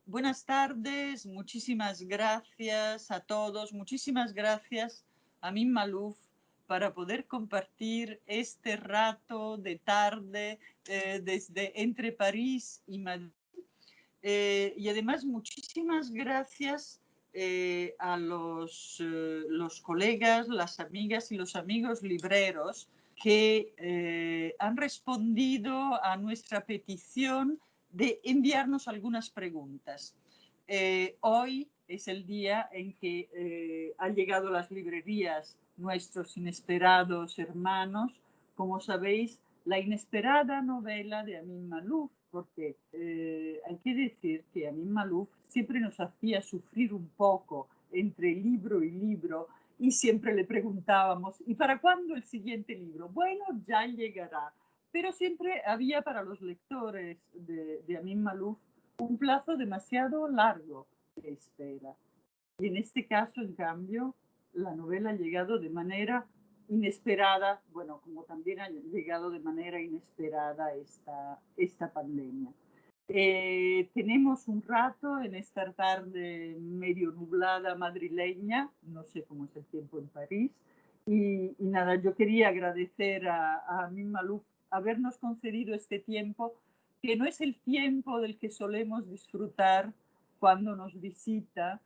Buenas tardes, muchísimas gracias a todos, muchísimas gracias a Min Malouf para poder compartir este rato de tarde desde entre París y Madrid. Y además muchísimas gracias a los colegas, las amigas y los amigos libreros que han respondido a nuestra petición de enviarnos algunas preguntas. Hoy es el día en que han llegado a las librerías nuestros inesperados hermanos, como sabéis, la inesperada novela de Amin Malouf, porque hay que decir que Amin Malouf siempre nos hacía sufrir un poco entre libro y libro y siempre le preguntábamos, ¿y para cuándo el siguiente libro? Bueno, ya llegará. Pero siempre había para los lectores de Amin Malouf un plazo demasiado largo de espera. Y en este caso, en cambio, la novela ha llegado de manera inesperada, bueno, como también ha llegado de manera inesperada esta pandemia. Tenemos un rato en esta tarde medio nublada madrileña, no sé cómo es el tiempo en París, y nada, yo quería agradecer a Amin Malouf habernos concedido este tiempo, que no es el tiempo del que solemos disfrutar cuando nos visita,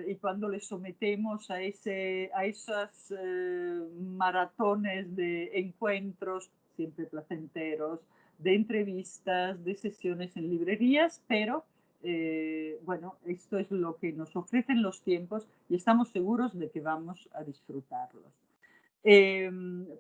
y cuando le sometemos a esas maratones de encuentros, siempre placenteros, de entrevistas, de sesiones en librerías, pero bueno, esto es lo que nos ofrecen los tiempos y estamos seguros de que vamos a disfrutarlos.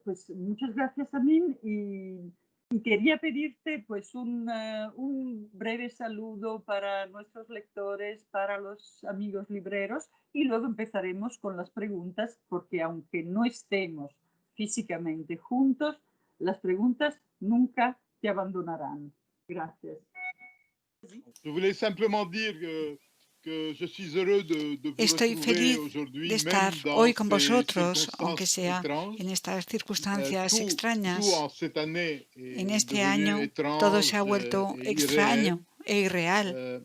Pues muchas gracias, Amin, y quería pedirte pues un breve saludo para nuestros lectores, para los amigos libreros, y luego empezaremos con las preguntas, porque aunque no estemos físicamente juntos, las preguntas nunca te abandonarán. Gracias. Je voulais simplement dire que je suis heureux de vous Estoy retrouver feliz de aujourd'hui, estar même dans hoy con ces vosotros, aunque circonstances sea étranges. en estas circunstancias Tout extrañas. en cette année En est este devenu año todo se ha étrange vuelto et irréel. extraño e irreal.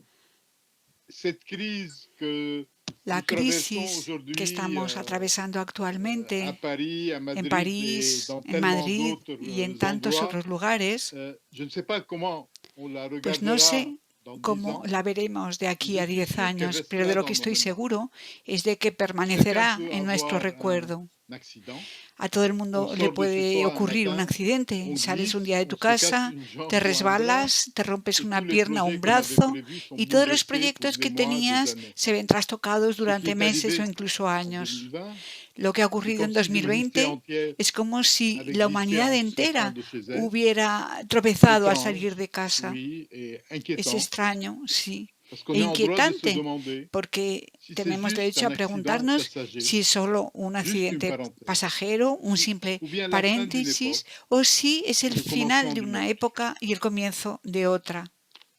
Cette crise que La nous traversons crisis que aujourd'hui estamos atravesando à actualmente Paris, à en Madrid et París, dans en tellement Madrid d'autres y en tantos endroits, otros lugares, je ne sais pas comment on la pues no regardera sé dans 10 cómo ans, la veremos de mais aquí je a suis 10 sûr qu'elle años, pero de restera lo dans que nos estoy mémoires. seguro es de que Chacun permanecerá peut en nuestro avoir recuerdo. un accident. A todo el On mundo le sort de chez puede soi un ocurrir un matin, accidente. on Sales un glisse, día de on tu se casse casa, une te jambe ou un bras, resbalas, te rompes et una tous les pierna o projets un qu'on avait brazo prévus sont y todos los bouleversés pour proyectos des que mois, des tenías années. se ven trastocados Ce qui durante est meses o arrivé incluso en años. 2020, Lo que ha c'est ocurrido comme en si l'humanité 2020 entière es como si avait la glissé humanidad en sortant entera de chez elle. hubiera tropezado al Étrange, salir de casa. oui, et Es inquiétant, extraño, sí, parce qu'on e est en droit de se inquietante, demander porque si c'est tenemos juste derecho un a accident preguntarnos passager, si es solo un juste une accidente parenthèse, pasajero, un simple ou bien la fin d'une paréntesis, époque o si es et el le final commencement de d'une una autre. época y el comienzo de otra.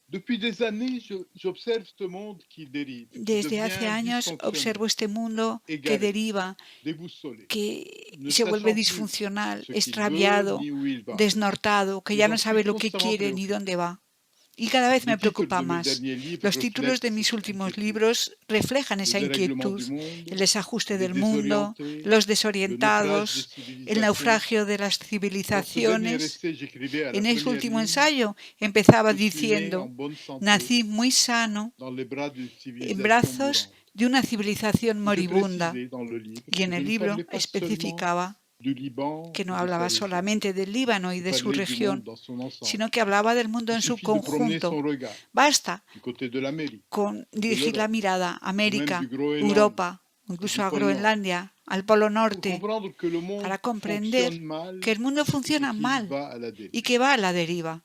Depuis des années, j'observe ce monde qui dérive, qui Desde hace devient años dysfonctionnel, observo este mundo que égaré, deriva, déboussolé, que ne se vuelve sachant plus disfuncional, ce qu'il veut extraviado, ni où il va. desnortado, que Et ya j'en no suis sabe lo que constamment quiere ni préoccupé. dónde va. Y cada vez me Les titres preocupa de mes más. derniers livres Los títulos reflètent de mis cette últimos inquiétude. libros reflejan Le esa dérèglement inquietud, du monde, el desajuste les del mundo, désorientés, los le naufrage des desorientados, el civilisations. naufragio de las Dans ce dernier civilizaciones. essai, j'écrivais à la En ese première último ligne, ensayo empezaba je suis né en diciendo, bonne santé nací muy sano dans les bras d'une en civilisation brazos mourante. de una civilización Et je moribunda. précisais dans le livre Y que en je el ne libro parlais pas seulement especificaba du Liban que no ou de sa hablaba région. solamente del Líbano y Je de su parlais du monde región, dans son ensemble. sino que hablaba del mundo Il en su suffit de promener conjunto. son regard Basta du côté de l'Amérique, con ou de dirigir la l'Europe, mirada a ou même du América, Groenland, Europa, ou incluso du a pôle Nord, Groenlandia, al Polo pour Norte, comprendre que le monde para comprender fonctionne mal que el mundo et funciona qu'il mal va à la y dérive. que va a la deriva.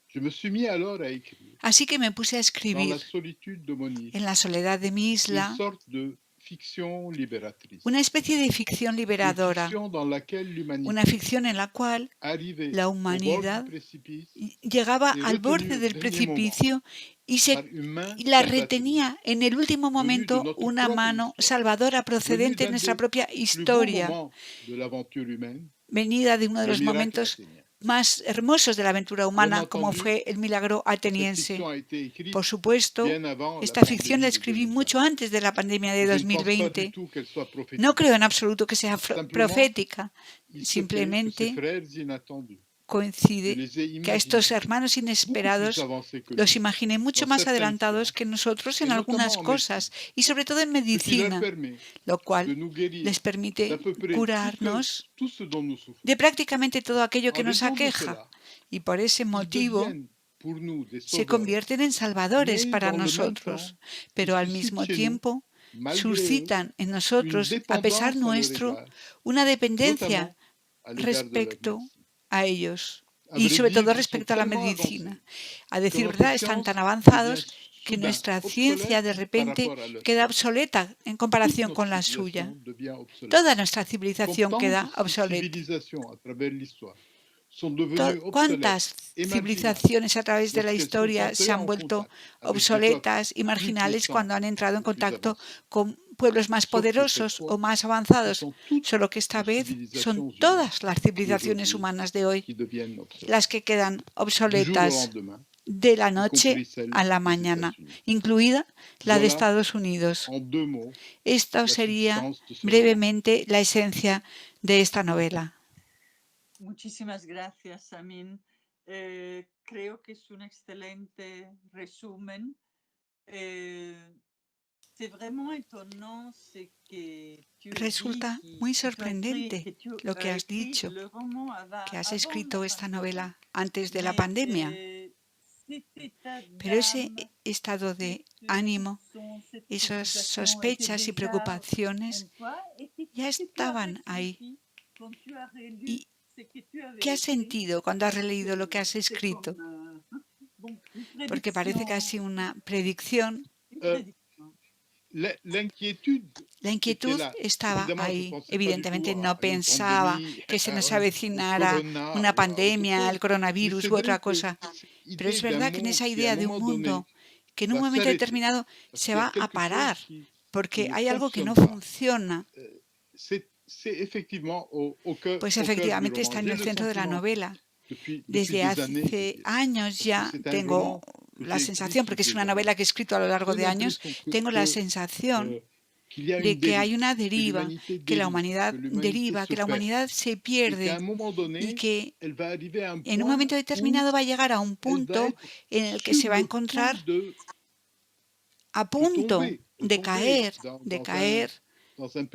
Je me suis mis alors à écrire, Así que me puse a dans escribir la solitude de mon île, en la soledad de mi une isla sorte de fiction libératrice, una especie de ficción une liberadora, fiction dans laquelle una l'humanité, ficción en la cual arrivée la au bord du humanidad précipice, llegaba est al retenue borde au del dernier moment precipicio y par une main y la salvatrice, retenía en el último venue de momento notre una propre mano histoire, salvadora venue procedente de d'un nuestra des propia plus beaux historia, moments de l'aventure humaine, venida de uno de le los miracle momentos athénien. más hermosos de la aventura humana, como entendu, fue el milagro cette ateniense. fiction a été écrite Por supuesto, bien avant la esta ficción la pandémie de escribí 2020. mucho antes de la pandemia de Je ne pense pas du 2020. tout qu'elle soit prophétique. No creo en absoluto que sea Simplement, profética. il se fait que ces Simplemente frères inattendus, je coincide les ai que a estos imaginés hermanos beaucoup plus inesperados avancés que los nous imaginé mucho dans más certaines adelantados sciences, que nosotros en et algunas notamment en cosas, médecine, y sobre todo en ce qui leur medicina, permet lo de cual nous guérir les permite d'à peu près curarnos tout ce dont nous souffrons. de prácticamente todo aquello que En nos raison de aqueja. cela, Y por ese ils motivo deviennent pour nous des se sauveurs, convierten en salvadores mais para dans le même nosotros, temps, ils pero al suscitent mismo chez nous, tiempo malgré eux, suscitan en une nosotros, a pesar dépendance à leur nuestro, égard, una dependencia notamment à l'égard de la respecto médecine. a ellos À y vrai sobre todo dire, ils sont respecto a la tellement medicina. avancés A que decir notre verdad, están tan science devient avanzados que soudain nuestra ciencia de obsolète par repente rapport à leur queda science. obsoleta en Toute comparación notre con la suya. civilisation devient obsolète. Toda nuestra Comme civilización tant queda de obsoleta. civilisations à travers l'histoire sont devenues obsolètes ¿Cuántas et marginales civilizaciones a través de la lorsqu'elles sont historia se entrées han en vuelto contact avec des peuples obsoletas y plus marginales puissants cuando han entrado en ou plus contacto avancés? con pueblos más Sauf que cette poderosos fois, o más ce avanzados? sont toutes Solo que esta les vez civilisations son humaines todas las civilizaciones d'aujourd'hui humanas de hoy qui deviennent obsolètes. las que quedan Du jour au obsoletas lendemain, de la y noche compris celle a la des mañana, États-Unis. incluida la de Voilà, Estados Unidos. en deux mots, Esto la sería substance de ce roman. brevemente la esencia de esta novela. Muchísimas gracias, Amin. Creo que es un excelente resumen. C'est vraiment étonnant ce que tu as dit, Resulta muy que tu as écrit, sorprendente que tu lo que as has écrit dicho, le roman que has avant escrito la esta pandémie. novela antes de la Mais pandemia, cet état pero ese d'âme, estado de cette ánimo, soupçon, cette esas préoccupation était sospechas y déjà preocupaciones en toi. Et ya qu'est-ce que tu as estaban ahí. ressenti quand tu as relu ¿Y ce que tu avais qué has écrit? sentido cuando has Parce releído lo que que has c'est escrito? comme bon, une Porque parece prédiction. casi una predicción. Une Euh, prédiction. L'inquiétude La était inquietud là. estaba Évidemment, je ne ahí. pensais pas du Evidentemente tout no à une pensaba pandémie, que se nos au avecinara corona una ou à autre pandemia, chose. el Mais coronavirus c'est u vrai otra que cosa. cette Pero es idée d'un verdad que en monde esa qui, à idea un de un moment donné, mundo que en un va momento s'arrêter, determinado parce se qu'il y a va a quelque parar, chose qui porque ne hay algo que no fonctionne pas. funciona, C'est effectivement au cœur pues du efectivamente roman. está en J'ai el le centro de la sentiment novela. depuis Desde des années, je hace dirais, años parce que ya c'est un tengo roman que la j'ai écrit sensación, porque depuis es des una années. novela que he escrito a lo largo J'ai de años, l'impression tengo la sensación qu'il y a de une que hay dérive, una que deriva, l'humanité que la dérive, humanidad que l'humanité deriva, se que la perd, humanidad se et qu'à pierde un moment y donné, que elle va arriver à un en un point momento où determinado va a llegar a un elle va punto être en el que sur se va a le encontrar point de a punto de tomber caer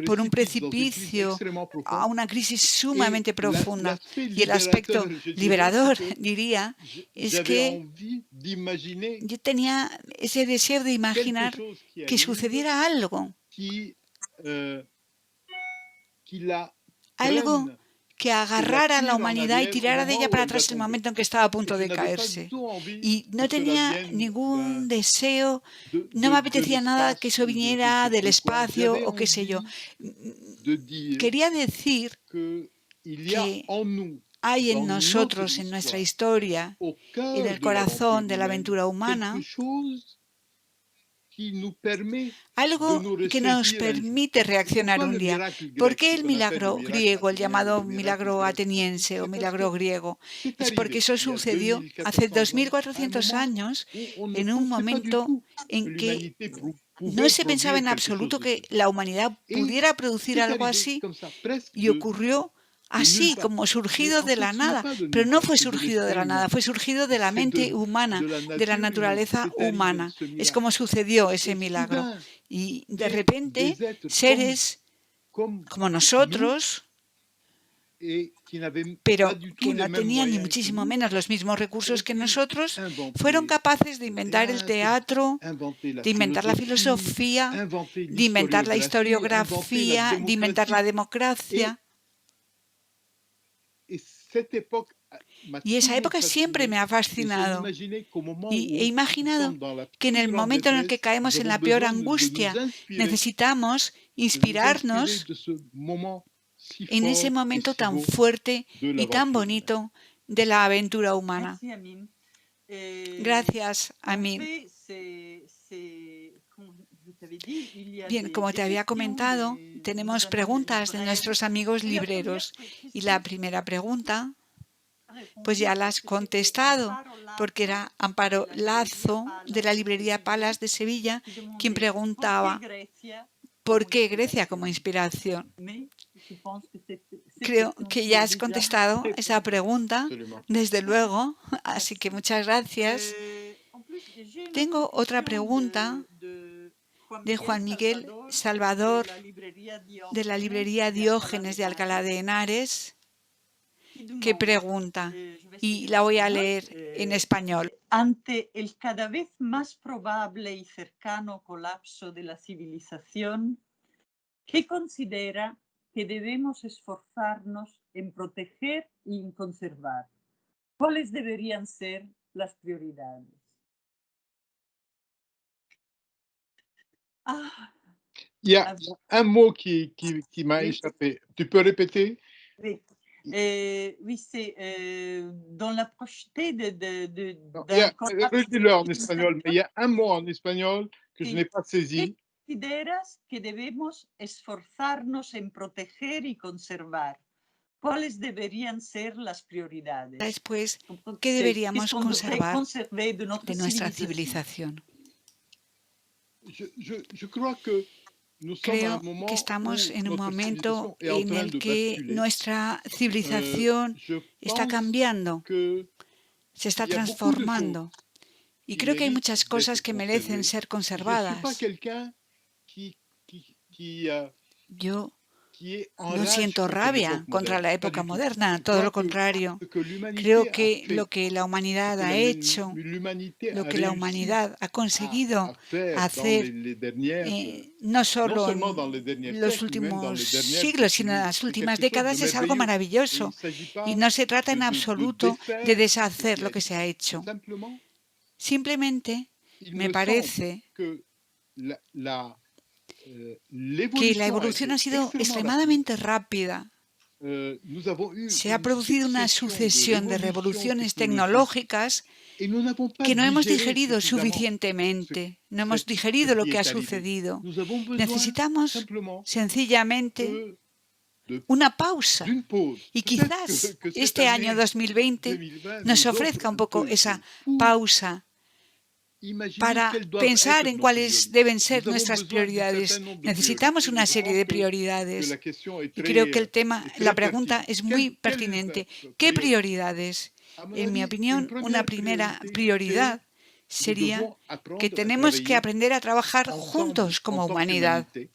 por un dans une crise precipicio extrêmement a profonde. una crisis Et sumamente profunda. l'aspect Y el aspecto libérateur, je dirais, c'est liberador, que diría, es j'avais que envie d'imaginer yo tenía ese deseo de quelque imaginar chose qui que arrive, sucediera algo, euh, qui la algo prenne que et la agarrara a la tire en humanidad y arrière au tirara de moment ella où para elle va atrás en el tomber. momento en que estaba a Et punto je de n'avais pas du caerse. tout envie Y que no cela tenía vienne ningún deseo, no me de apetecía nada que l'espace eso ou de je ne viniera sais del plus quoi. espacio J'avais o qué sé yo. envie de dire Quería decir qu'il y a que en nous, hay en dans notre nosotros, en nuestra histoire, historia, au en cœur el de l'aventure corazón de la humaine, aventura quelque humana, chose qui nous permet de algo nous que nos ressaisir un jour. permite Et reaccionar pourquoi un le día. miracle ¿Por grec, qué ce el qu'on appelle le milagro miracle griego, el athénien ou llamado le miracle milagro grec antique? ateniense o C'est parce milagro que griego? c'est Es porque arrivé eso il y a sucedió hace 2400 ans, à un 2400 moment años, où on ne en un pensait pas du momento tout que en que l'humanité no pouvait se pensaba produire en quelque chose absoluto de ce que genre. la humanidad Et pudiera producir c'est algo arrivé así, comme ça, presque y ocurrió de nulle así, part. como Mais surgido en de fait, la ce n'est nada. pas de Pero nulle no part, fue c'est de surgido de l'esprit la nada, humain. fue surgido de la C'est mente humana, de la de la nature humaine. naturaleza C'est arrivé humana. ce Es miracle. como sucedió ese Et milagro. soudain, Y de repente, des êtres seres comme como nous, nosotros, et qui n'avaient pero pas du tout que les no mêmes tenían ni moyens que muchísimo nous, menos los mismos recursos ont que pu nosotros, fueron inventer capaces de le inventar el théâtre, teatro, inventer la de inventar la philosophie, filosofía, inventer de inventar la l'historiographie, inventer la historiografía, de inventar la démocratie. democracia. Et cette époque m'a Y esa toujours época siempre me fasciné. ha Et j'ai fascinado. imaginé qu'au moment Y he où nous imaginado sommes dans la que en plus el grande momento en el que détresse, caemos nous en avons la peor besoin de angustia, nous inspirer, necesitamos inspirarnos de ce moment si en ese fort et momento si tan beau fuerte de y tan l'aventure humaine. bonito de la aventura humana. Merci, Amine. Gracias, En Amin. fait, comme je t'avais dit, il y a Bien, como te había comentado, tenemos preguntas de nuestros amigos libreros. Y la primera pregunta pues ya la has contestado, porque era Amparo Lazo de la librería Palas de Sevilla quien preguntaba ¿por qué Grecia como inspiración? Creo que ya has contestado esa pregunta, desde luego, así que muchas gracias. Tengo otra pregunta de Juan Miguel Salvador de la librería Diógenes de Alcalá de Henares, que pregunta, y la voy a leer en español. Ante el cada vez más probable y cercano colapso de la civilización, ¿qué considera que debemos esforzarnos en proteger y en conservar? ¿Cuáles deberían ser las prioridades? Il y a un mot qui m'a Oui. échappé. Tu peux répéter? Oui, oui, c'est dans la projetée Non, d'un collapse de redis-le la en espagnol, mais il y a un mot en espagnol que je Sí. n'ai pas saisi. ¿Consideras que debemos esforzarnos en proteger y conservar? ¿Cuáles deberían ser las prioridades? Después, ¿qué deberíamos conservar de nuestra civilización? Je crois que nous sommes à un Creo moment que estamos où en un notre momento civilisation est en en train el de que basculer. nuestra civilización Je está pense cambiando, que se está il y a beaucoup de choses transformando. Y qui creo que hay méritent muchas d'être cosas que merecen conservées. ser Je ne suis pas conservadas. quelqu'un qui Yo est en no rage siento contre rabia l'époque contra moderne. la Pas época du tout. moderna, Je todo crois lo que contrario. ce que l'humanité Creo a que fait, lo que la humanidad ce que ha hecho, l'humanité lo a que la réussi humanidad ha conseguido à faire dans hacer les dernières, no non solo seulement dans les derniers en los siècles, mais même dans últimos les dernières siglos, sino en décennies. las C'est últimas quelque chose de décadas, es algo merveilleux. Et il maravilloso. ne s'agit pas Y no se trata en de absoluto défaire de ce deshacer qui lo a que se ha été. hecho. Simplement, Simplemente il me me semble parece que que la l'évolution a evolución été ha sido extrêmement rapide. extremadamente rápida. Nous avons eu Se ha une producido una succession sucesión de révolutions revoluciones technologiques tecnológicas et nous n'avons pas que no hemos digéré digerido suffisamment suficientemente, no ce hemos digerido lo qui que ha est arrivé. sucedido. Nous avons besoin Necesitamos simplement sencillamente de una pausa. d'une pause. Y Peut-être quizás que cette este año année 2020 2020 nos nous offre ofrezca un un poco peu le esa feu pour pausa imaginer para quelles doivent pensar être en nos cuáles priorités. deben ser Nous avons nuestras besoin d'un prioridades. certain nombre de Necesitamos priorités. una Je serie pense de que prioridades. la question est Y creo que el tema, la très pregunta pertinente. es muy Quelles pertinente. ¿Qué prioridades? À mon En mi avis, opinión, una primera prioridad nous sería devons que apprendre à tenemos que travailler aprender a trabajar ensemble juntos en como tant humanidad qu'humanité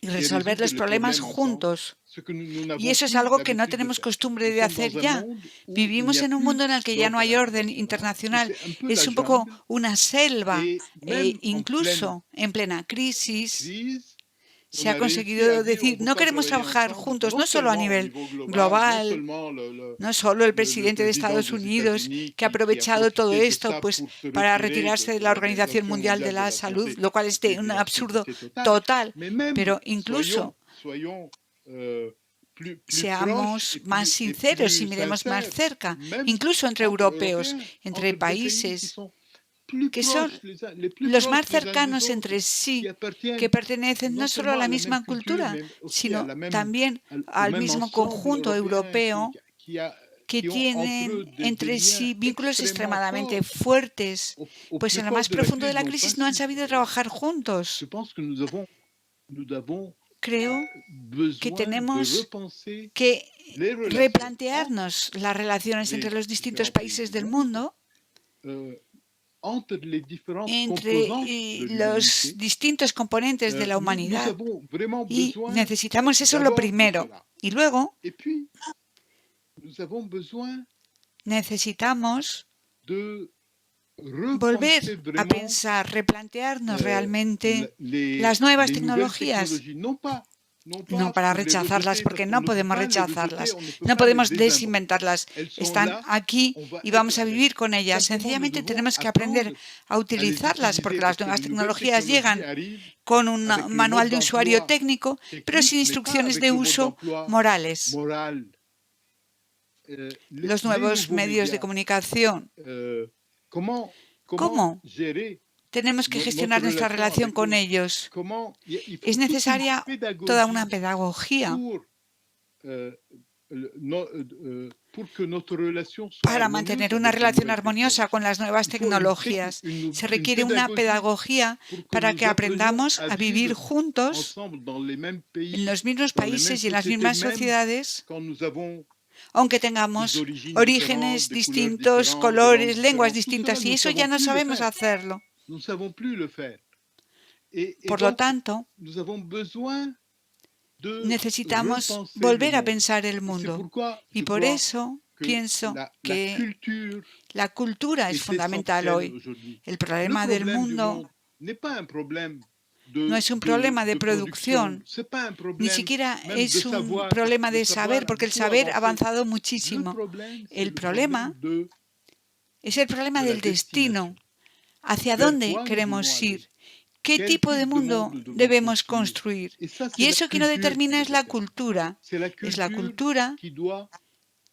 y et resolver résoudre los les problemas problèmes ensemble, juntos. ce que nous Y n'avons eso es plus algo que no l'habitude de tenemos faire. costumbre Nous de sommes hacer dans un ya. monde où il n'y Vivimos a en un plus mundo en el que ya no hay d'ordre orden international, où internacional. c'est un peu Es la un poco jungle una selva. et même en pleine Incluso en plena crisis, crise, on se ha a réussi à conseguido dire on decir, ne peut no pas queremos travailler trabajar ensemble, juntos, non no solo a seulement au nivel niveau global, non global, seulement no solo el le presidente de président Estados des Unidos, États-Unis que ha qui a aprovechado todo profité de esto ça pues pour se para retirer retirarse de de la Organización l'Organisation Mundial de mondiale de la la Salud, santé, lo cual es ce qui de est un d'une absurdo absurdité totale. total. Mais même, Pero incluso soyons plus proches seamos et más plus, sinceros y miremos más sincères, cerca, même incluso entre entre europeos, Européens, entre entre des pays qui países sont plus que son proches les plus los proches más les uns des cercanos autres, entre qui sí, que appartiennent pertenecen no non solo a seulement la à la même misma culture, cultura, mais aussi à sino la même, también au al même mismo ensemble conjunto européen europeo, que qui ont entre tienen eux des entre liens sí vínculos extrêmement extremadamente forts. fuertes, Au pues plus en lo fort más de la profundo de crise, la n'ont pas crisis no han su sabido travailler. trabajar Je juntos. pense que nous avons Creo que besoin de tenemos repenser que les relations replantearnos las relaciones entre les los distintos différents pays países du del monde, mundo, entre les différentes entre composantes de los l'humanité. distintos componentes de la Nous humanidad. avons vraiment Y besoin necesitamos eso lo d'abord de primero. cela. Y luego Et puis, nous avons besoin necesitamos de volver repenser a vraiment pensar, replantearnos realmente les las nuevas nouvelles tecnologías. technologies, non No para pour les rechazarlas, rejeter, porque parce qu'on no ne peut podemos pas les rejeter, rechazarlas. on ne peut No pas les podemos désinventer. desinventarlas. Elles sont Están là, aquí on va y vamos être a avec. vivir con ellas. Simplement, nous Sencillamente devons tenemos que aprender apprendre a à les utilizarlas, utiliser, porque las parce que nuevas les nouvelles tecnologías llegan technologies arrivent con un avec le manual mode de usuario d'emploi técnico, pero sin technique, mais pas instrucciones avec de le mode uso d'emploi morales. moral. Los Les nuevos nouveaux medios de médias, comunicación. comment ¿Cómo gérer tenemos que notre gestionar nuestra relation relación avec con eux? ellos? Comment il faut Es toute une necesaria toda una pédagogie pedagogía pour para mantener una relación armoniosa con las nuevas tecnologías. Se requiere una pedagogía para que aprendamos a vivir juntos en los mismos países y en las mismas sociedades, aunque tengamos orígenes distintos, colores, lenguas distintas, y eso ya no sabemos hacerlo. Por lo tanto, necesitamos volver a pensar el mundo. Y por eso pienso que la cultura es fundamental hoy. El problema del mundo no es un problema de producción, ni siquiera es un problema de saber, porque el saber ha avanzado muchísimo. El problema es el problema del destino. ¿Hacia dónde queremos ir? ¿Qué tipo de mundo debemos construir? Y eso quien lo determina es la cultura. Es la cultura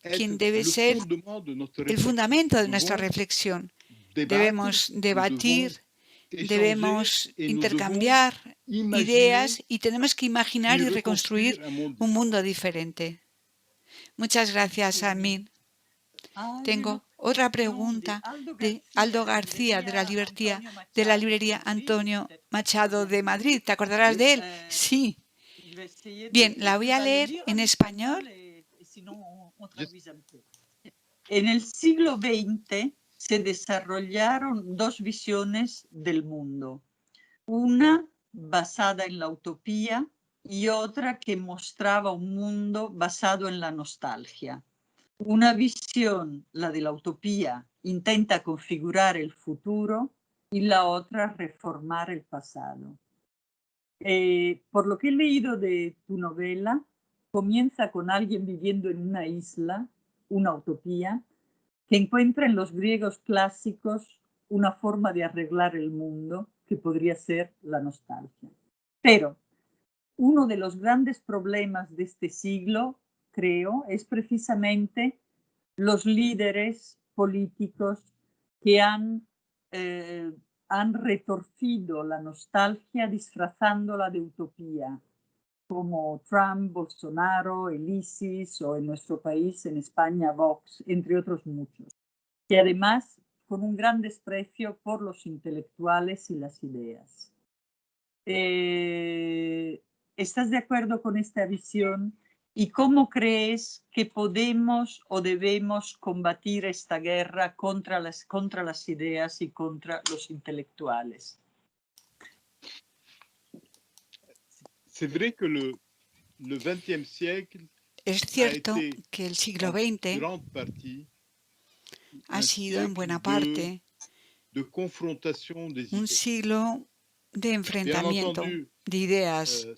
quien debe ser el fundamento de nuestra reflexión. Debemos debatir, debemos intercambiar ideas y tenemos que imaginar y reconstruir un mundo diferente. Muchas gracias, Amin. Tengo otra pregunta de Aldo García de la librería Antonio Machado de Madrid. ¿Te acordarás de él? Sí. Bien, la voy a leer en español. En el siglo XX se desarrollaron dos visiones del mundo. Una basada en la utopía y otra que mostraba un mundo basado en la nostalgia. Una visión, la de la utopía, intenta configurar el futuro y la otra reformar el pasado. Por lo que he leído de tu novela, comienza con alguien viviendo en una isla, una utopía, que encuentra en los griegos clásicos una forma de arreglar el mundo que podría ser la nostalgia. Pero uno de los grandes problemas de este siglo, creo, es precisamente los líderes políticos que han retorcido la nostalgia disfrazándola de utopía, como Trump, Bolsonaro, el ISIS o en nuestro país, en España, Vox, entre otros muchos. Y además con un gran desprecio por los intelectuales y las ideas. ¿Estás de acuerdo con esta visión? ¿Y cómo crees que podemos o debemos combatir esta guerra contra las ideas y contra los intelectuales? Es cierto que el siglo XX ha sido en buena parte un siglo de enfrentamiento de ideas.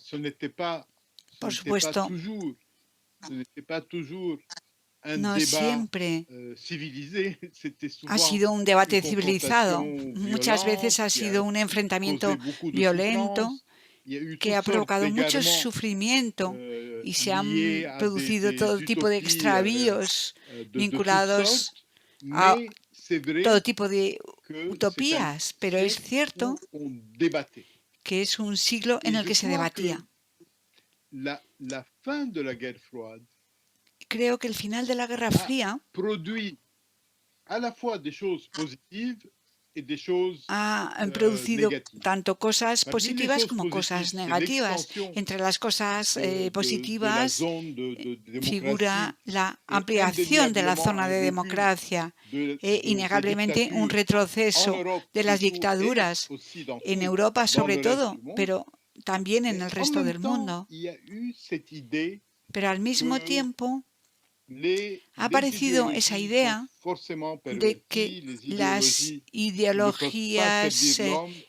Por supuesto, no siempre ha sido un debate civilizado. Muchas veces ha sido un enfrentamiento violento que ha provocado mucho sufrimiento y se han producido todo tipo de extravíos vinculados a todo tipo de utopías, pero es cierto que es un siglo en el que se debatía. Creo que el final de la Guerra Fría ha producido tanto cosas positivas como cosas negativas. Entre las cosas positivas figura la ampliación de la zona de democracia e innegablemente un retroceso de las dictaduras en Europa sobre todo, pero también en el resto del mundo. Pero al mismo tiempo ha aparecido esa idea de que las ideologías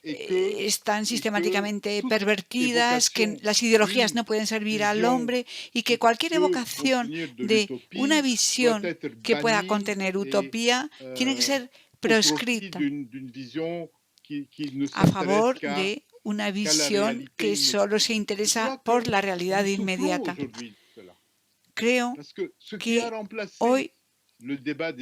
están sistemáticamente pervertidas, que las ideologías no pueden servir al hombre y que cualquier evocación de una visión que pueda contener utopía tiene que ser proscrita a favor de una visión que solo se interesa por la realidad inmediata. Creo que hoy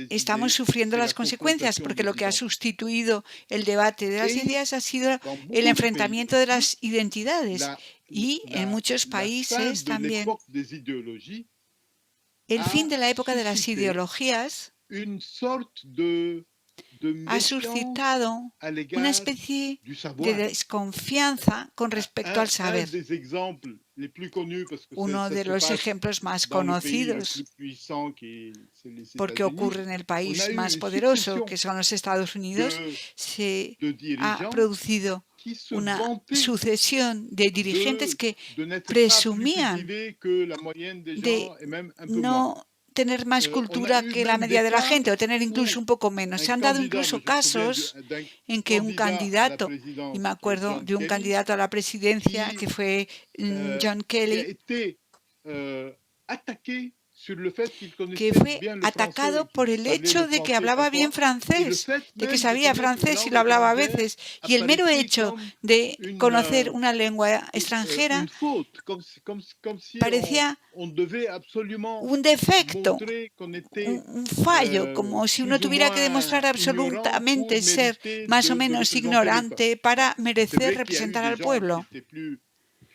estamos sufriendo las consecuencias porque lo que ha sustituido el debate de las ideas ha sido el enfrentamiento de las identidades y en muchos países también el fin de la época de las suscité ideologías une sorte de ha méfiance suscitado à una l'égard especie du de savoir. desconfianza con respecto al Un saber. des exemples les plus connus, parce que Uno ça de se los passe ejemplos más dans le pays le plus conocidos, puissant c'est les porque ocurre États-Unis, en el on a país eu más une poderoso, succession que son los Estados Unidos, se de ha dirigeants producido qui se una vantaient sucesión de dirigentes que de n'être pas plus presumían cultivés que la moyenne des de gens et même un peu moins. no tener más On a cultura eu que la même media des de la cas gente o tener incluso où un poco menos. un Se han dado candidat, incluso moi je me souviens casos d'un en que un candidat à la candidato, y me présidence, acuerdo John de un Kelly, candidato a la presidencia qui, que fue John qui a Kelly, été attaqué sur le fait qu'il que connaissait fue bien le français, atacado qu'il por el parlait le hecho de que français hablaba bien parfois, et le francés, fait de que même de sabía connaître une francés y langue lo hablaba a étrangère veces, y el mero apparaissait hecho comme de une, conocer una lengua extranjera une faute, comme si parecía on devait absolument un defecto, montrer qu'on était un fallo, como si uno plus ou tuviera que moins demostrar ignorant pour absolutamente ser mériter más o de menos représenter le peuple. ignorante Bon, para c'est merecer vrai qu'il y a eu representar des al gens qui pueblo. étaient plus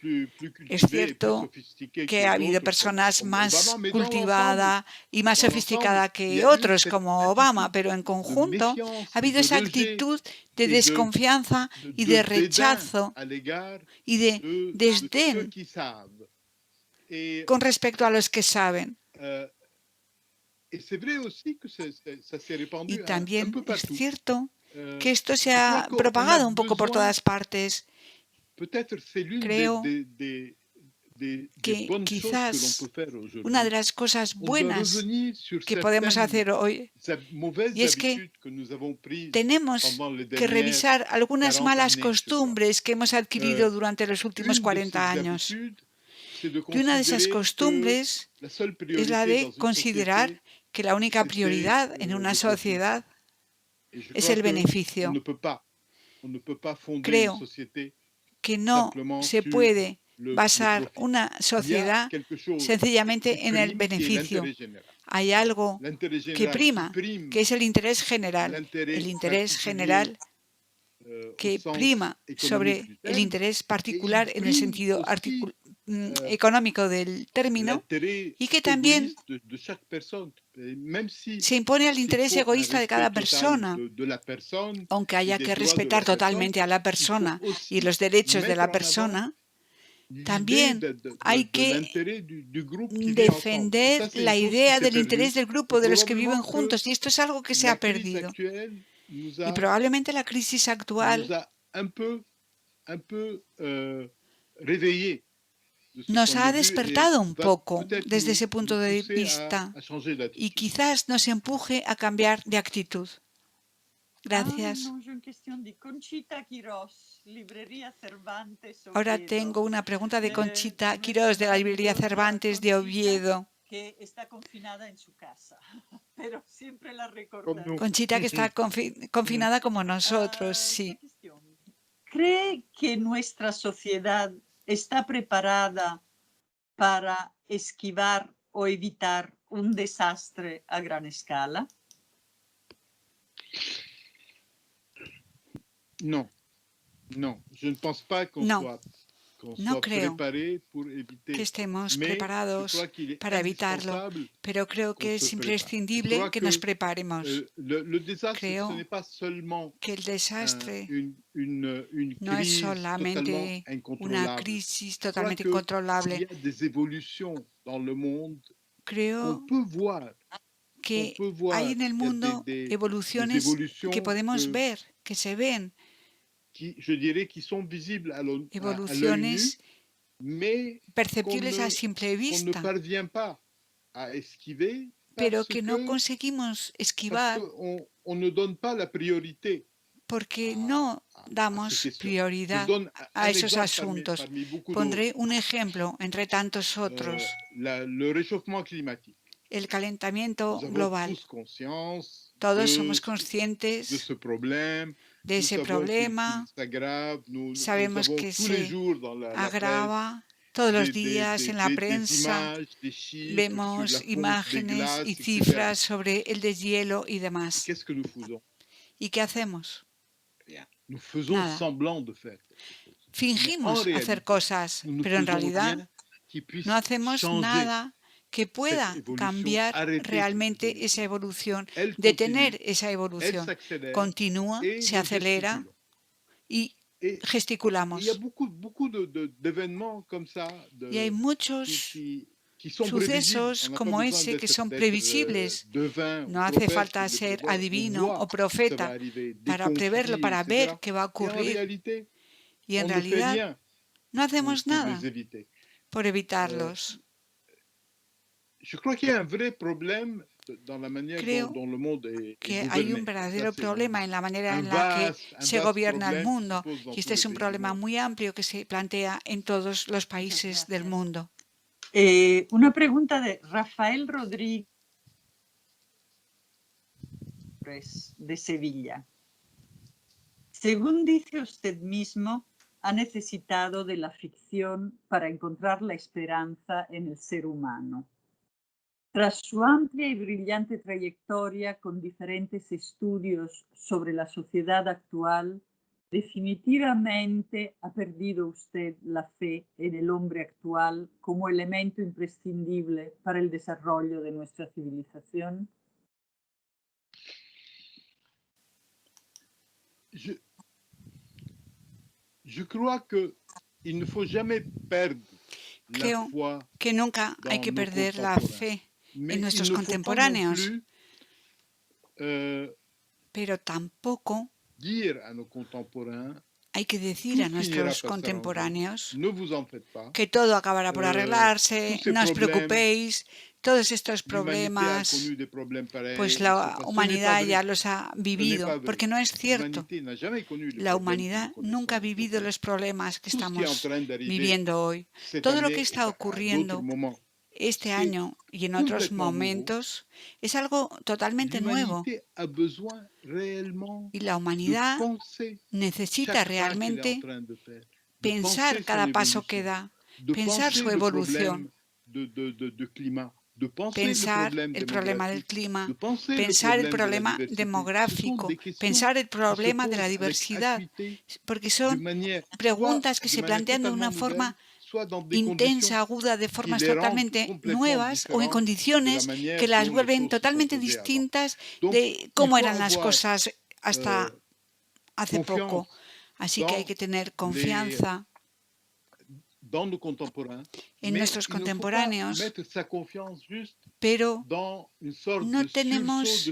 Es cultivés et plus cierto sophistiqués que que ha habido d'autres, personas comme más Obama, mais cultivadas y más dans l'ensemble, sofisticadas il y que a eu otros, cette como Obama, attitude pero en de conjunto méfiance ha et habido de esa rejet actitud de et desconfianza y de dédain rechazo à l'égard y de de ceux desdén qui savent. Et, con respecto a los que saben. et c'est vrai aussi que ça s'est Y répandu un también peu es partout. cierto que esto se Je crois ha qu'on a propagado un poco por besoin, todas partes. peut-être c'est l'une Creo des que bonnes choses que l'on quizás peut faire una de aujourd'hui. las cosas On doit buenas revenir sur que podemos certaines hacer hoy, mauvaises y es que habitudes que nous avons prises tenemos pendant les que dernières revisar algunas 40 malas années, je crois. costumbres que hemos adquirido durante los últimos Une de 40 ces años. habitudes, c'est de Y una de esas considérer que costumbres la seule es la priorité dans de une considerar société, que la única c'était prioridad en una le profit. sociedad Et je es crois el que beneficio. on ne peut pas fonder une Creo société que no simplement se sur puede le basar profit. una Il y a sociedad quelque chose qui sencillamente en el prime, qui est beneficio. l'intérêt général. Hay algo L'intérêt que général qui prima, prime que es el interés general. El l'intérêt interés particulier general au que sens prima économique sobre du el terme, interés et particular il en el prime sentido aussi económico del término, l'intérêt y que también égoïste de chaque personne, même si se impone al s'il interés faut un egoísta de cada respect total persona, de la personne aunque et haya des que droits de respetar la personne, totalmente a la il faut persona y aussi los derechos de mettre la en avant persona, l'idée también hay de que l'intérêt du groupe qui vit ensemble. Et defender ça, c'est la une chose qui idea s'est del perdue. interés del Et grupo, de los que viven probablement que juntos, y esto es algo que se la ha crise perdido. actuelle nous Y probablemente la crisis actual a un peu réveillés de ce nos point ha de vue et despertado un va poco peut-être desde ese nous punto de pousser vista à changer y d'attitude. quizás nos empuje a cambiar de actitud. Gracias. Ah, no, yo en cuestión de Conchita Quirós, Librería Cervantes, Ahora Oviedo. tengo una pregunta de Conchita Nuestra Quirós de la librería maravillosa Cervantes de Conchita, Oviedo. que está confinada en su casa, pero siempre la recordaré. Conchita que está confinada como nosotros, sí. ¿Cree que nuestra sociedad está preparada para esquivar o evitar un desastre a gran escala? Non, non, je ne pense pas qu'on soit préparé pour éviter. Que estemos preparados para evitarlo, pero creo que es imprescindible que nos preparemos. Le desastre, creo ce n'est pas seulement que el desastre une no es crise solamente totalement una crisis totalmente incontrolable. Il y a des évolutions dans le monde creo qu'on peut voir. Que hay en el mundo evoluciones que podemos ver, que se ven. Je dirais qui sont visibles à l'œil evoluciones nu, mais perceptibles a simple vista, qu'on ne parvient pas à esquiver, pero que no conseguimos esquivar, on ne donne pas la priorité, porque no damos prioridad a esos asuntos. Pondré un ejemplo entre tantos otros. Le réchauffement climatique. El calentamiento global. Todos somos conscientes de ese problema. Sabemos que se agrava todos los días en la prensa. Vemos imágenes y cifras sobre el deshielo y demás. ¿Y qué hacemos? Nada. Fingimos hacer cosas, pero en realidad no hacemos nada que pueda cette évolution, cambiar arrêter cette realmente évolution. esa evolución, Elle detener continue, esa elle evolución. s'accélère Continúa, et se nous acelera gesticulons. y Et il y a gesticulamos. beaucoup d'événements comme ça Y hay muchos qui sont prévisibles. sucesos On n'a pas como besoin ese que son d'être previsibles. devin No ou hace prophète falta pour le ser prévoir. On adivino voit o que ça va profeta arriver, des para preverlo, conflits, para etc. ver qué va a Et en ocurrir. réalité, Y en on ne fait realidad rien no hacemos pour nada les éviter. por evitarlos. Je crois qu'il y a un vrai problème dans la manière Creo dont le monde est que hay gouverné. un Ça, verdadero c'est problema en la manera un en la que se vaste gobierna el problème qui se mundo. pose dans Y tous este les es un pays du problema monde. muy amplio que se plantea en todos los países del mundo. Una pregunta de Rafael Rodríguez de Sevilla. Según dice usted mismo, ha necesitado de la ficción para encontrar la esperanza en el ser humano. Tras su amplia y brillante trayectoria con diferentes estudios sobre la sociedad actual, definitivamente ha perdido usted la fe en el hombre actual como elemento imprescindible para el desarrollo de nuestra civilización. Je crois qu'il ne faut jamais perdre Creo la foi que nunca hay que perder la fe en nuestros contemporáneos, pero tampoco dire à nos contemporains hay que decir a nuestros contemporáneos ne vous en faites pas, que todo acabará por arreglarse, no os preocupéis, todos estos problemas, pues la humanidad ya los ha vivido, porque no es cierto. La humanidad nunca ha vivido los problemas que estamos viviendo hoy. Todo lo que está ocurriendo este año y en otros momentos es algo totalmente nuevo. Y la humanidad necesita realmente pensar cada paso que da, pensar su evolución, pensar el problema del clima, pensar el problema demográfico, pensar el problema de la diversidad, porque son preguntas que se plantean de una forma intensa, aguda, de formas totalmente nuevas o en condiciones que las vuelven totalmente distintas de cómo eran las cosas hasta hace poco. Así que hay que tener confianza en nuestros contemporáneos, pero no tenemos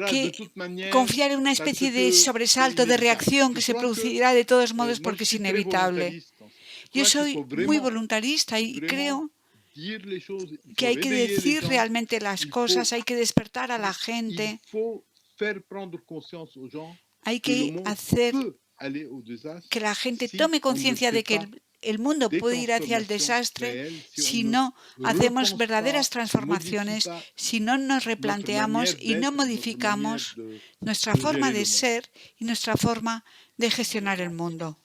que confiar en una especie de sobresalto, de reacción que se producirá de todos modos porque es inevitable. Yo soy muy voluntarista y creo que hay que decir realmente las cosas, hay que despertar a la gente, hay que hacer que la gente tome conciencia de que el mundo puede ir hacia el desastre si no hacemos verdaderas transformaciones, si no nos replanteamos y no modificamos nuestra forma de ser y nuestra forma de gestionar el mundo.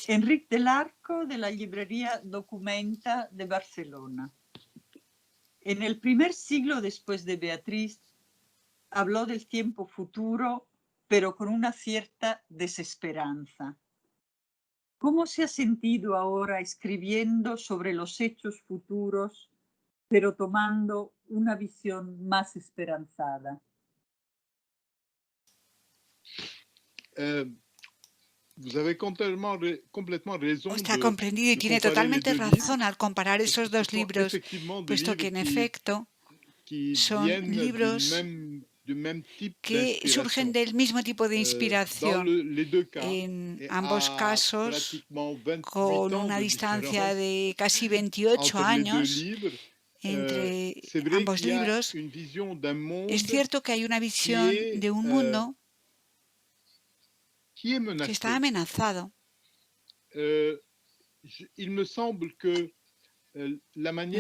Enric del Arco, de la librería Documenta de Barcelona. En el primer siglo después de Beatriz, habló del tiempo futuro, pero con una cierta desesperanza. ¿Cómo se ha sentido ahora escribiendo sobre los hechos futuros, pero tomando una visión más esperanzada? Usted ha comprendido y tiene totalmente razón al comparar esos dos libros, puesto que en efecto son libros que surgen del mismo tipo de inspiración, en ambos casos con una distancia de casi 28 años entre ambos libros. Es cierto que hay una visión de un mundo que está amenazado. Me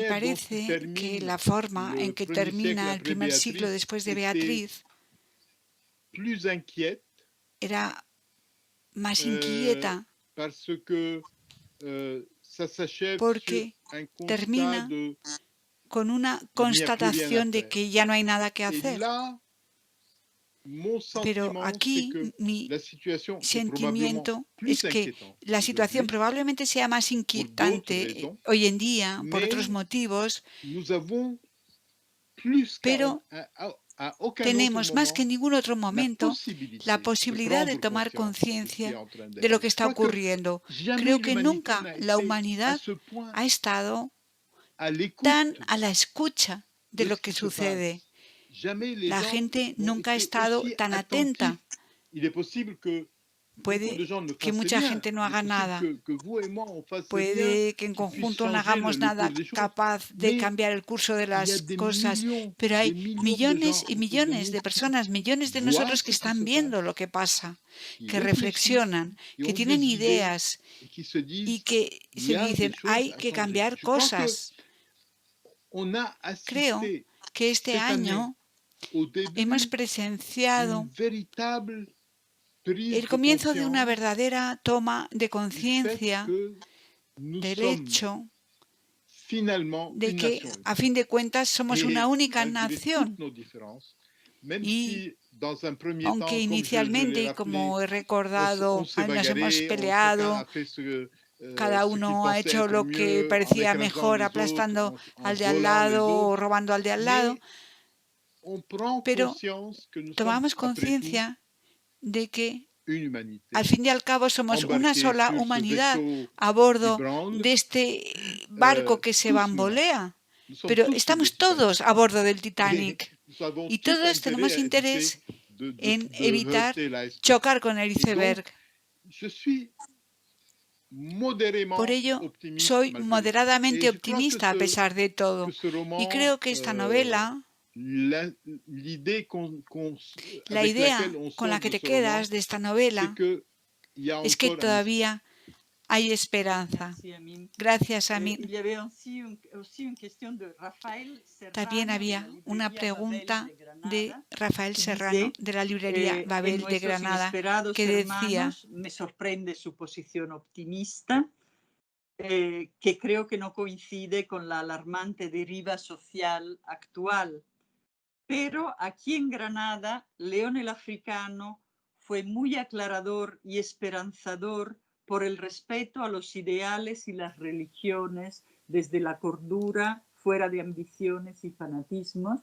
parece que la forma en que termina el primer siglo después de Beatriz era más inquieta porque termina con una constatación de que ya no hay nada que hacer. Pero aquí mi sentimiento es que la situación probablemente sea más inquietante hoy en día por otros motivos, pero tenemos más que en ningún otro momento la posibilidad de tomar conciencia de lo que está ocurriendo. Creo que nunca la humanidad ha estado tan a la escucha de lo que sucede. La gente nunca ha estado tan atenta. Puede que mucha gente no haga nada. Puede que en conjunto no hagamos nada capaz de cambiar el curso de las cosas, pero hay millones y millones de personas, millones de nosotros que están viendo lo que pasa, que reflexionan, que tienen ideas y que se dicen, hay que cambiar cosas. Creo que este año hemos presenciado el comienzo de una verdadera toma de conciencia del hecho de que, a fin de cuentas, somos una única nación. Y aunque inicialmente, como he recordado, nos hemos peleado, cada uno ha hecho lo que parecía mejor, aplastando al de al lado o robando al de al lado, pero tomamos conciencia de que al fin y al cabo somos una sola humanidad a bordo de este barco que se bambolea. Pero estamos todos a bordo del Titanic y todos tenemos interés en evitar chocar con el iceberg. Por ello, soy moderadamente optimista a pesar de todo. Y creo que esta novela, la idea con la que te quedas de esta novela es que todavía hay esperanza. Gracias a mí. También había una pregunta de Rafael Serrano de la librería Babel de Granada que decía: me sorprende su posición optimista, que creo que no coincide con la alarmante deriva social actual. Pero aquí en Granada, León el Africano fue muy aclarador y esperanzador por el respeto a los ideales y las religiones desde la cordura, fuera de ambiciones y fanatismos.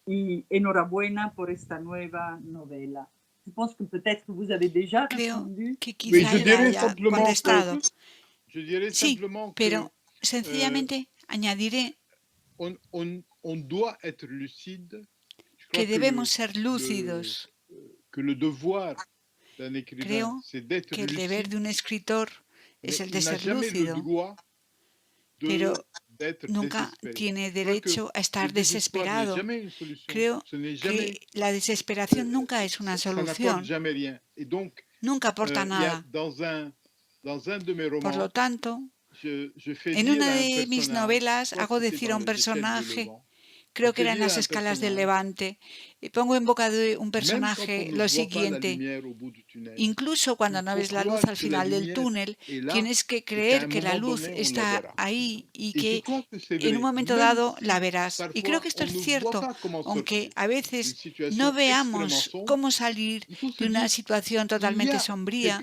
Y enhorabuena por esta nueva novela. Creo que quizá ya haya contestado. Sí, pero sencillamente añadiré que debemos ser lúcidos. Creo que el deber de un escritor es el de ser lúcido, pero nunca tiene derecho a estar desesperado. Creo que la desesperación nunca es una solución, nunca aporta nada. Por lo tanto, en una de mis novelas hago decir a un personaje, creo que era en Las escalas del Levante, pongo en boca de un personaje lo siguiente: incluso cuando no ves la luz al final del túnel, tienes que creer que la luz está ahí y que en un momento dado la verás. Y creo que esto es cierto, aunque a veces no veamos cómo salir de una situación totalmente sombría.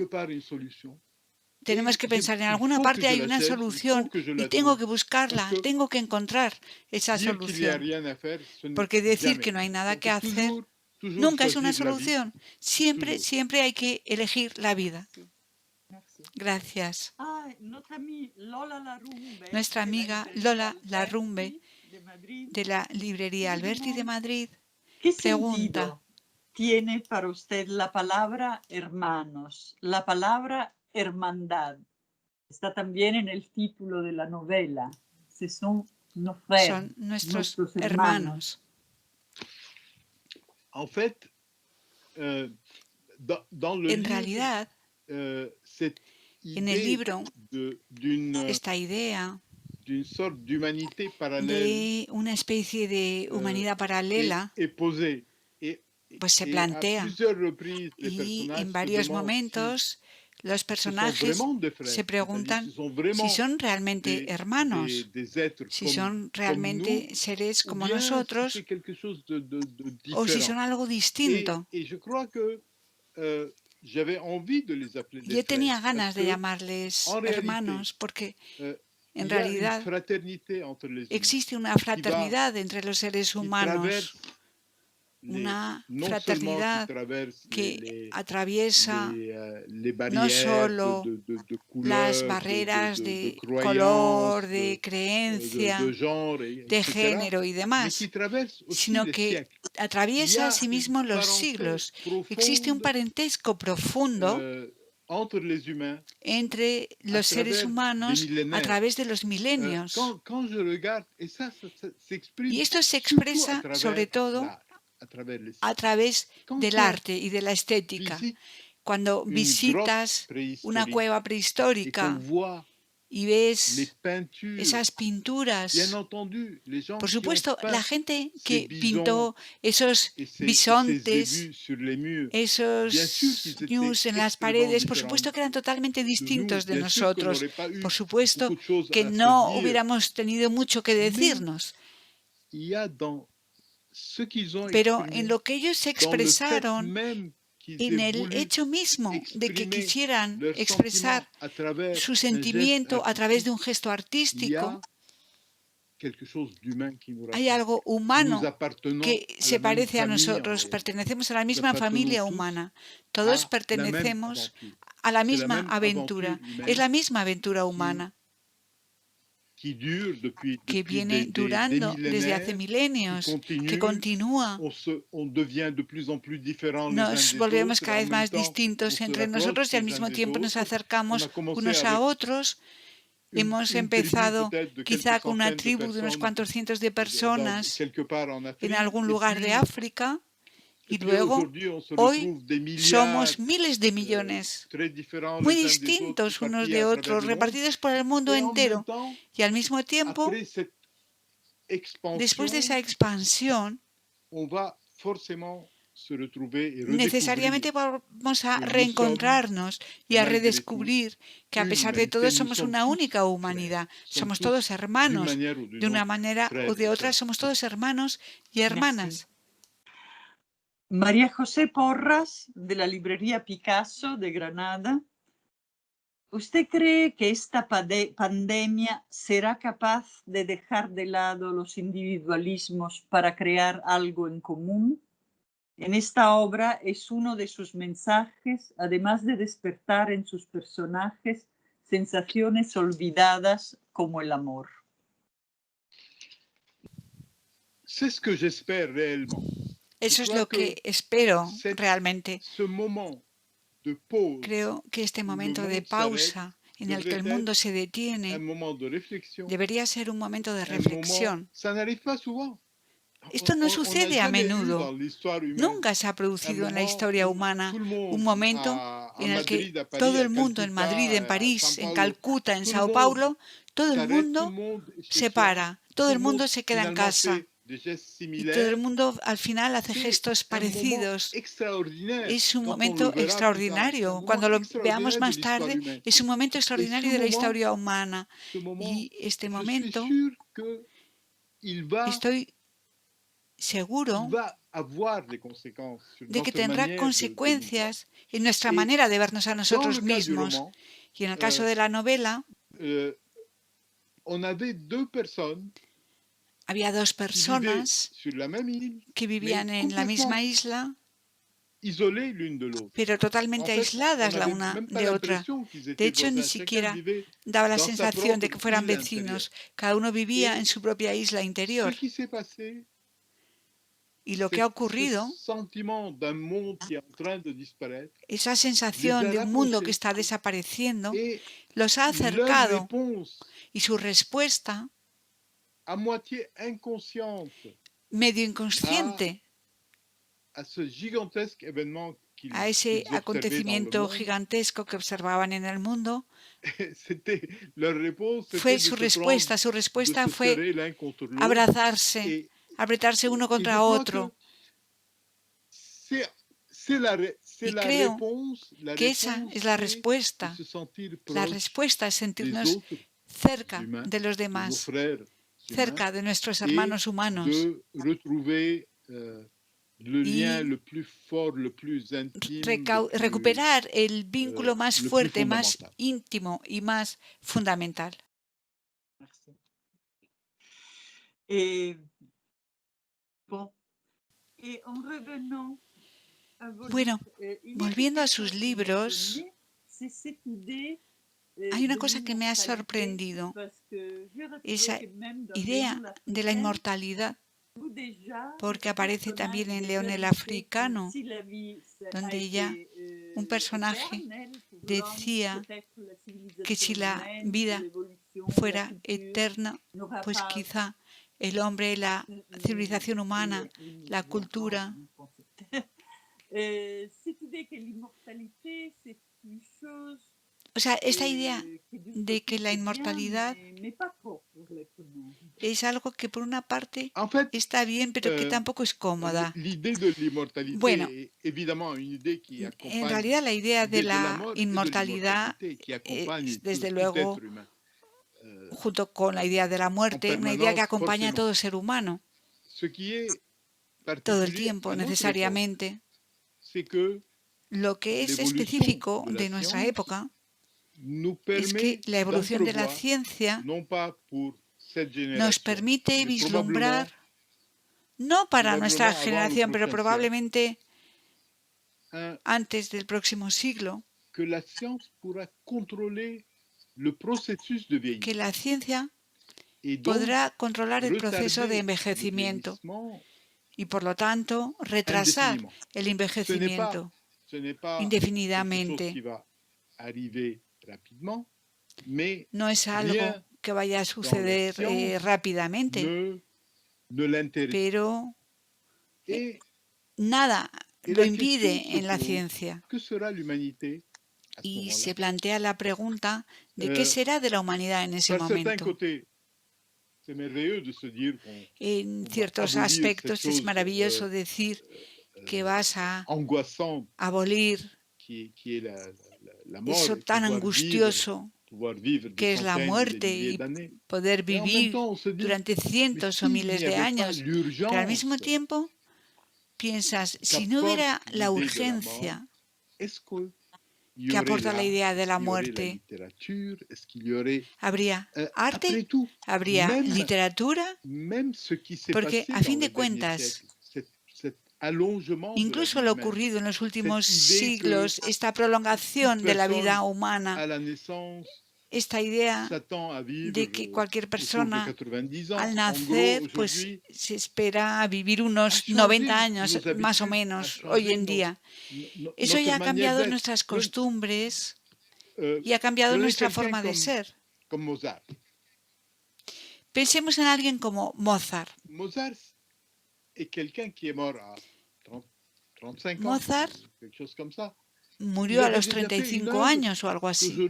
Tenemos que pensar, en alguna parte hay una solución y tengo que buscarla, tengo que encontrar esa solución. Porque decir que no hay nada que hacer nunca es una solución. Siempre, siempre hay que elegir la vida. Gracias. Nuestra amiga Lola Larrumbe, de la librería Alberti de Madrid, pregunta: ¿qué tiene para usted la palabra hermanos, la palabra hermandad? Está también en el título de la novela. Son nuestros hermanos. En realidad, en el libro, esta idea de una especie de humanidad paralela pues se plantea, y en varios momentos Los ce sont personajes vraiment des frères, se c'est-à-dire preguntan ce sont si vraiment son realmente hermanos, des êtres si son comme nous, realmente seres ou como bien si nosotros, c'est quelque chose de o si son différent. algo distinto. Et je crois que j'avais envie de les appeler des Yo frères, tenía parce ganas de que llamarles en réalité, hermanos porque en il y a une realidad fraternité entre les humains existe una qui va, fraternidad entre los seres qui humanos, traverse una non seulement qui fraternidad traverse que atraviesa les no barrières solo de las couleurs, barreras de de color, croyances, de creencia, de genre, de etc., género y mais qui demás, traverse aussi sino les que siècles. Il y atraviesa a une asimismo los parenté siglos. Existe un profonde parentesco profundo entre les humains entre à los seres travers des humanos a millénaires. través de los milenios. Quand je regarde, et ça Y s'exprime esto se surtout à expresa sobre travers todo l'art, à travers les a siècles. través Quand del on arte y de la estética. visite Cuando une grotte visitas una préhistorique cueva et qu'on prehistórica voit y les ves peintures, esas bien pinturas, entendu, les gens por qui ont supuesto, la peint gente ces que bisons pintó esos et ces bisontes, zébus sur les murs, bien sûr esos qu'ils étaient ñus en las extrêmement paredes, por différents supuesto que eran totalmente de nous, distintos de bien sûr qu'on nosotros, n'aurait pas eu por supuesto beaucoup de choses que à se no dire, hubiéramos tenido mucho que mais decirnos, il y a dans ce qu'ils ont pero en exprimé, lo que ellos dans le fait expresaron, même qu'ils en aient el voulu hecho mismo de que exprimer quisieran leurs sentiments expresar à travers su un geste sentimiento a través de artistique, un gesto il y artístico, a quelque chose d'humain qui nous hay rassemble. algo Nous humano appartenons que à se la même parece a famille en nosotros, réalité. pertenecemos a la Nous misma appartenons familia tous humana, todos à la même pertenecemos aventure. a la C'est la misma même aventure aventura, es humaine la misma aventura qui, humana qui dure depuis que viene des durando desde hace millénaires, qui milenios, que continue. continúa. On devient de plus en plus différents les uns Nos des volvemos autres, et cada en vez même más temps, on distintos se entre rapproche nosotros y al les uns mismo des tiempo nos autres. On a acercamos commencé unos a avec otros. Hemos une tribu empezado peut-être de quelques quizá con una centaines de tribu de unos personnes cuantos cientos de personas quelque part en en Afrique, algún lugar de África et y puis luego aujourd'hui on se hoy retrouve des milliards somos miles de millones, très différents muy les uns des autres, distintos unos éparpillés de à travers otros, le monde, repartidos por el mundo et en même entero. temps, Y al mismo tiempo, après cette después de expansion, esa expansión, on va forcément se retrouver et necesariamente redécouvrir vamos a que nous sommes, reencontrarnos y a malgré tout, redescubrir que a une pesar de humanité, todo nous somos sommes una tous única frères, humanidad, nous sommes somos todos tous d'une hermanos, manière ou de d'une una autre, manera o frères de et otra sœurs. somos todos hermanos y hermanas. María José Porras, de la librería Picasso de Granada. ¿Usted cree que esta pandemia será capaz de dejar de lado los individualismos para crear algo en común? En esta obra es uno de sus mensajes, además de despertar en sus personajes sensaciones olvidadas como el amor. C'est ce que j'espère réellement. Eso es lo que espero realmente. Ce moment de pause, creo que este momento de pausa en el que el mundo se detiene debería ser un momento de reflexión. Esto no sucede a menudo. Nunca se ha producido en la historia humana un momento en el que todo el mundo en Madrid, en París, en Calcuta, en Sao Paulo, todo el mundo se para, todo el mundo se queda en casa. Y todo el mundo al final hace gestos parecidos. Es un momento extraordinario. Cuando lo veamos más tarde, es un momento extraordinario de la historia humana. Y este momento, estoy seguro de que tendrá consecuencias en nuestra manera de vernos a nosotros mismos. Y en el caso de la novela, había dos personas que vivían en la misma isla, pero totalmente aisladas la una de otra. De hecho, ni siquiera daba la sensación de que fueran vecinos. Cada uno vivía en su propia isla interior. Y lo que ha ocurrido, esa sensación de un mundo que está desapareciendo, los ha acercado. Y su respuesta, medio inconsciente, a ese acontecimiento gigantesco que observaban en el mundo, fue su respuesta. Su respuesta fue abrazarse, apretarse uno contra otro. Y creo que esa es la respuesta. La respuesta es sentirnos cerca de los demás, cerca de nuestros hermanos humanos y recuperar el vínculo más fuerte, más íntimo y más fundamental. Bueno, volviendo a sus libros, hay una cosa que me ha sorprendido, esa idea de la inmortalidad, porque aparece también en León el Africano, donde ya un personaje decía que si la vida fuera eterna, pues quizá el hombre, la civilización humana, la cultura, o sea, esta idea de que la inmortalidad es algo que por una parte está bien, pero que tampoco es cómoda. Bueno, en realidad la idea de la inmortalidad es, desde luego, junto con la idea de la muerte, una idea que acompaña a todo ser humano, todo el tiempo, necesariamente. Lo que es específico de nuestra época es que la evolución de la ciencia nos permite vislumbrar, no para nuestra generación, pero probablemente antes del próximo siglo, que la ciencia podrá controlar el proceso de envejecimiento y, por lo tanto, retrasar el envejecimiento indefinidamente. No es algo que vaya a suceder rápidamente, pero nada lo impide en la ciencia. Y se plantea la pregunta de qué será de la humanidad en ese momento. En ciertos aspectos es maravilloso decir que vas a abolir eso tan angustioso que es la muerte y poder vivir durante cientos o miles de años. Pero al mismo tiempo piensas, si no hubiera la urgencia que aporta la idea de la muerte, ¿habría arte? ¿Habría literatura? Porque a fin de cuentas, incluso lo ocurrido en los últimos siglos, esta prolongación de la vida humana, esta idea de que cualquier persona al nacer pues se espera vivir unos 90 años más o menos hoy en día. Eso ya ha cambiado nuestras costumbres y ha cambiado nuestra forma de ser. Pensemos en alguien como Mozart. Mozart murió a los 35 años o algo así.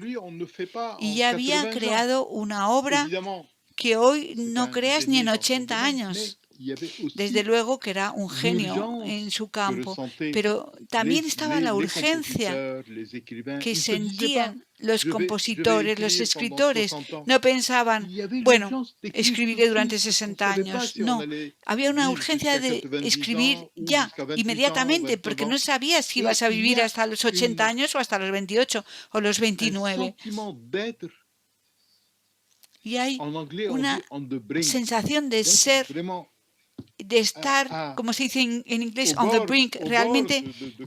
Y ya había creado una obra que hoy no creas ni en 80 años. Desde luego que era un genio en su campo, pero también estaba la urgencia que sentían los compositores, los escritores. No pensaban, bueno, escribiré durante 60 años. No, había una urgencia de escribir ya, inmediatamente, porque no sabías si ibas a vivir hasta los 80 años o hasta los 28 o los 29. Y hay una sensación de ser, de estar, como se dice en inglés, on the brink, realmente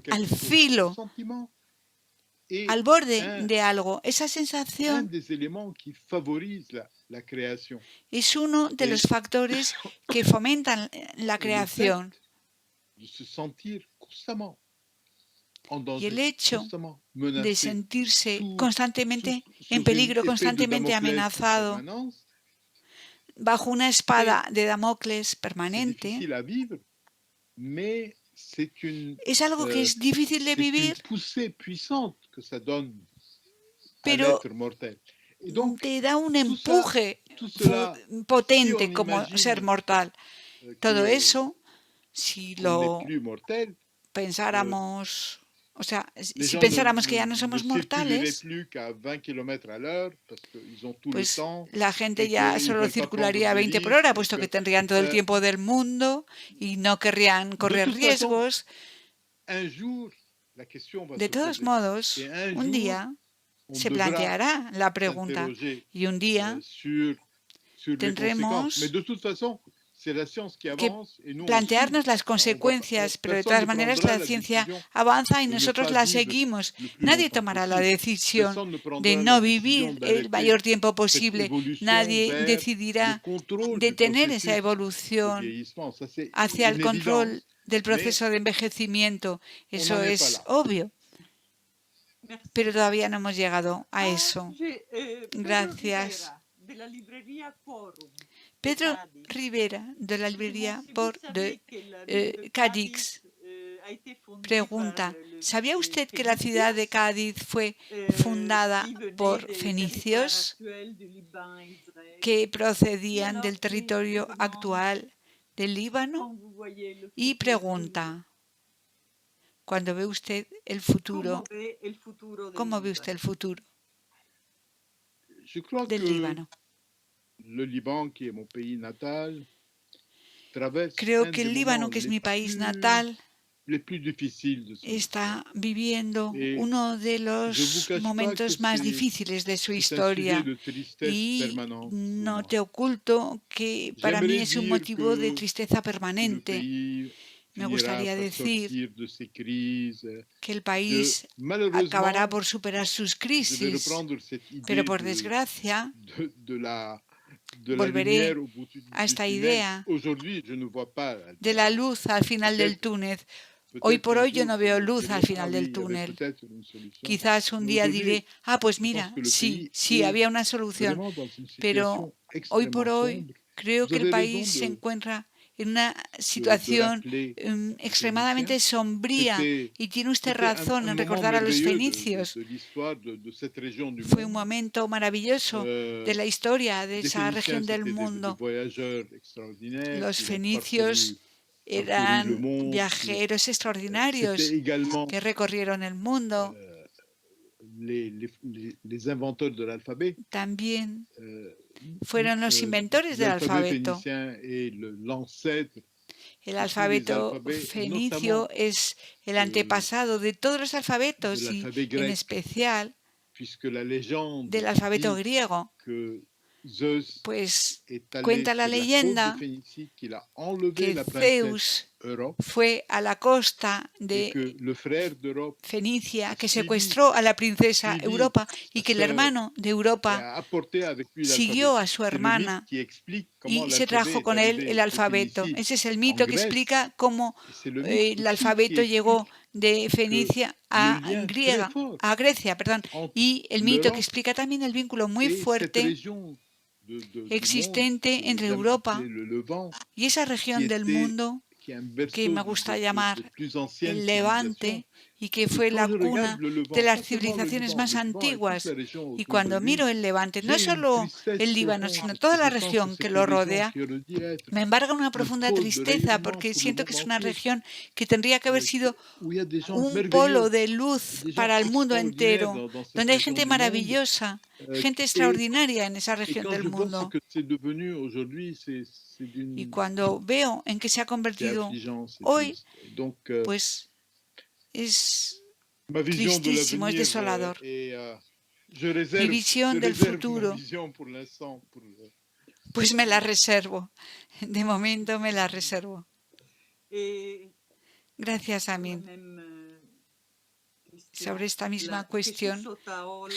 al filo, al borde de algo. Esa sensación es uno de los factores que fomentan la creación. Y el hecho de sentirse constantemente en peligro, constantemente amenazado, bajo una espada de Damocles permanente, es algo que es difícil de vivir, pero te da un empuje potente como ser mortal. Todo eso, si lo pensáramos, o sea, les si gens pensáramos que ya no ne somos circuleraient mortales, plus qu'à 20 km/h parce qu'ils ont tout le pues temps la gente et ya qu'ils solo veulent pas prendre circularía a de 20 por hora, risques et puesto que que, tendrían todo el tiempo del mundo y no querrían de correr toute façon, riesgos. un jour, la question va De se todos poser. modos, Et un un jour, día on se devra planteará la pregunta s'interroger y un día sur les conséquences. Mais tendremos de toute façon, c'est la science qui que avance et nous on suit. plantearnos las On va pas, consecuencias, pero de personne todas ne maneras prendra la la ciencia décision avanza y de ne nosotros pas la vivre seguimos. le plus Nadie longtemps tomará la possible. decisión Personne ne de prendra la no décision vivir el d'arrêter mayor tiempo cette posible. évolution Nadie vers le decidirá contrôle du detener esa processus de evolución vieillissement. Ça, c'est hacia el une control évidence, del mais proceso de envejecimiento. on Eso n'en est pas es là. obvio, pero Merci. todavía no hemos llegado a Ah, eso. j'ai Pedro Gracias. Rivera, de la librería Forum, de Pedro Cádiz. Rivera, de la librería Si vous de savez que la ville de Cadix, a été fondée par pregunta, les ¿sabía usted que la ciudad de Fenicios, Cádiz fue fundada qui venaient por des territoires fenicios actuels du Liban et Israël? que Y procedían alors, del je territorio me demande, actual del Líbano? quand vous voyez le Y futur pregunta, cuando ve usted el venir, futuro, ¿cómo ve el futuro del ¿cómo ve usted Líbano? el futuro Je crois del que Líbano? le Liban, qui est mon pays natal, traverse Creo un que des el Líbano, moments que es mi país natal, les plus difficiles de son histoire. está viviendo Et uno de je vous los cache pas que momentos más difíciles de su c'est un sujet historia. de tristesse Y permanente pour no moi. te oculto que para mí J'aimerais es un dire motivo de que tristeza le permanente. pays Me finira gustaría par decir sortir de ces crises, que el que país acabará malheureusement, por superar sus je vais crisis, reprendre cette pero idée por desgracia de la lumière volveré au bout a du esta tunnel. idea Aujourd'hui, je ne vois pas la de la lumière. luz al final del Peut-être túnel. Hoy peut-être por qu'un hoy yo jour, no je veo me luz al dirai, ah final oui, del il y avait túnel. peut-être une solution. Quizás un Mais día aujourd'hui, diré, ah, pues je pense mira, que le sí, pays sí, est había una solución. vraiment dans une Pero situation hoy por extrêmement hoy sombre. creo Vous que el avez país raison se encuentra en una de situación rappeler les extremadamente Phéniciens. sombría. Y tiene usted C'était razón un en moment recordar a los merveilleux fenicios. de l'histoire de cette région du Fue un monde. momento maravilloso de la historia de Les esa Phéniciens, región del c'était des mundo. voyageurs extraordinaires Los qui ont fenicios parcouru le eran monde. viajeros C'était extraordinarios également que recorrieron el mundo. les inventeurs de l'alphabet. También fueron los inventores del L'alphabet alfabeto. phénicien est l'ancêtre. El alfabeto fenicio es el antepasado de todos los alfabetos y en especial del alfabeto griego. Pues cuenta la leyenda que Zeus fue a la costa de Fenicia, que secuestró a la princesa Europa y que el hermano de Europa siguió a su hermana y se trajo con él el alfabeto. Ese es el mito que explica cómo el alfabeto llegó de Fenicia a Grecia, y el mito que explica también el vínculo muy fuerte existente entre Europa y esa región del mundo que me gusta llamar el Levante y que fue la cuna de las civilizaciones más antiguas. Y cuando miro el Levante, no solo el Líbano, sino toda la región que lo rodea, me embarga una profunda tristeza porque siento que es una región que tendría que haber sido un polo de luz para el mundo entero, donde hay gente maravillosa, gente extraordinaria en esa región del mundo. Y cuando veo en qué se ha convertido hoy, pues es tristísimo, es desolador. Mi visión del futuro, pues me la reservo. De momento me la reservo. Gracias, Amin. Sobre esta misma cuestión,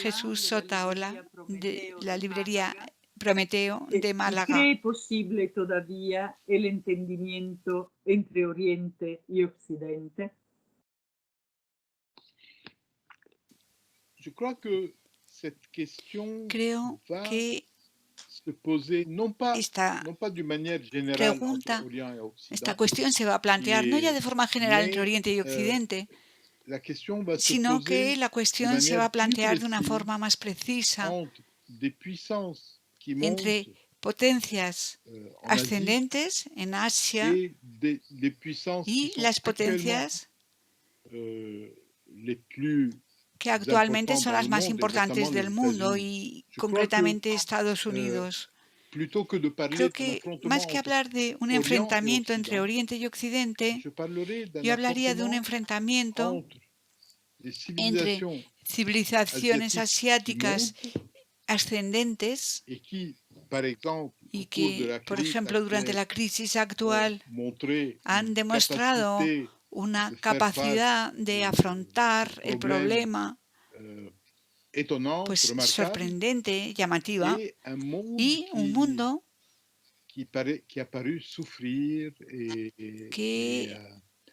Jesús Sotaola, de la librería Prometeo de Málaga. ¿Cree posible todavía el entendimiento entre Oriente y Occidente? Creo que esta pregunta, esta cuestión se va a plantear no ya de forma general entre Oriente y Occidente, sino que la cuestión se va a plantear de una forma más precisa entre potencias ascendentes en Asia y las potencias les plus que actualmente son dans las le más monde, importantes exactement les del mundo États-Unis. y Je crois que concretamente Estados euh, Unidos. plutôt que de parler Creo d'un que más affrontement que entre hablar de un Orient et enfrentamiento entre Occident, Oriente y Occidente, je parlerai d'un yo hablaría de un affrontement enfrentamiento entre les entre civilisations civilizaciones asiatiques qui asiáticas montent ascendentes et qui, par exemple, au y cours de que, la por crise ejemplo, durante actuelle, la crisis ont actual montré han une demostrado capacité una de faire face capacidad de aux afrontar el problèmes problema étonnante, pues remarquable, sorprendente, llamativa, et un monde y un mundo qui a paru souffrir que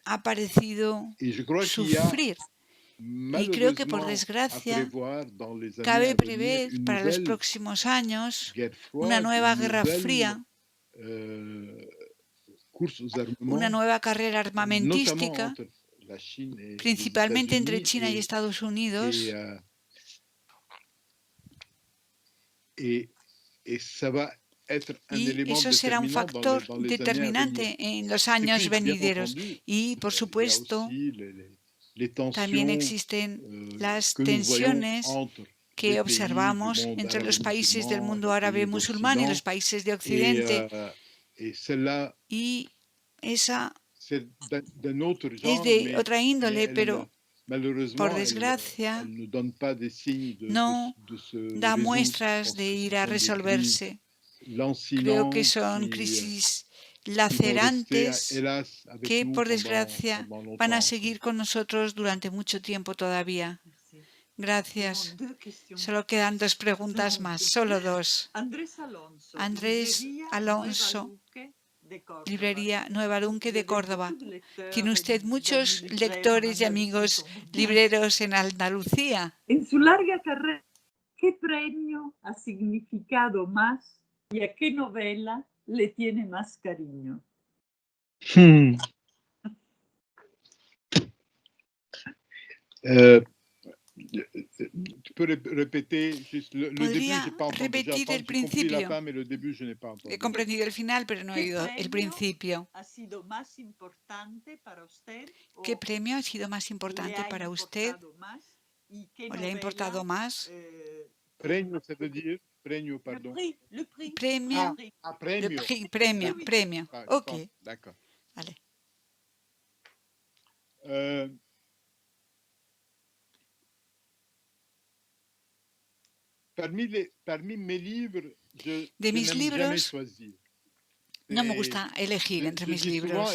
ha parecido et je crois qu'il y a sufrir. Y creo que por malheureusement à desgracia prévoir dans les années cabe à venir prever une para los nouvelle próximos años guerre una froide, nueva une guerra nouvelle fría, course aux una armements, nueva carrera notamment armamentística, entre la Chine et les principalmente entre États-Unis China y Estados Unidos, et ça va être un y élément eso será un déterminant factor dans les années à venir. determinante en los Et años puis, bien venideros. entendu, Y, por il y a supuesto, aussi les también tensions existen las que nous voyons tensiones entre que les pays du observamos monde entre los arabe países del musulman et mundo les árabe pays musulmán y los d'Occident. países de Et, Occidente, et celle-là, y esa c'est d'un autre es genre, de mais otra índole, elle, pero por malheureusement, desgracia elle ne donne pas des signes no de se da résoudre. Je muestras pense de que ce ir a sont des crises resolverse. Creo que lancinantes son crisis qui vont rester, lacerantes hélas, avec que, nous por desgracia, pendant van a longtemps. seguir con nosotros durante mucho tiempo todavía. Merci. Gracias. Tengo deux questions. Solo quedan dos preguntas más, solo dos. Andrés Alonso, Andrés librería Alonso, Nueva Luque de Córdoba. librería Nueva Luque de Córdoba. ¿Tiene usted D'amis muchos libraires lectores y en amigos Andalucía. libreros en Andalucía? En su larga carrera, ¿qué premio ha significado más y a qué novela le tiene más cariño? Tu peux répéter juste le début, je n'ai pas entendu. J'ai compris la fin, mais le début, je n'ai pas entendu. He comprendido el final, pero no he oído el principio. ¿Ha sido más importante para usted? ¿Qué premio ha sido más importante para usted? ¿O le ha importado más? Premio, ça veut dire premio, pardon. Le prix. Premio. Ah, premio. Le prix, premio, premio. Ok. D'accord. Vale. Parmi mes livres, je mis n'aime jamais libros, choisir. No me gusta elegir entre mis libros.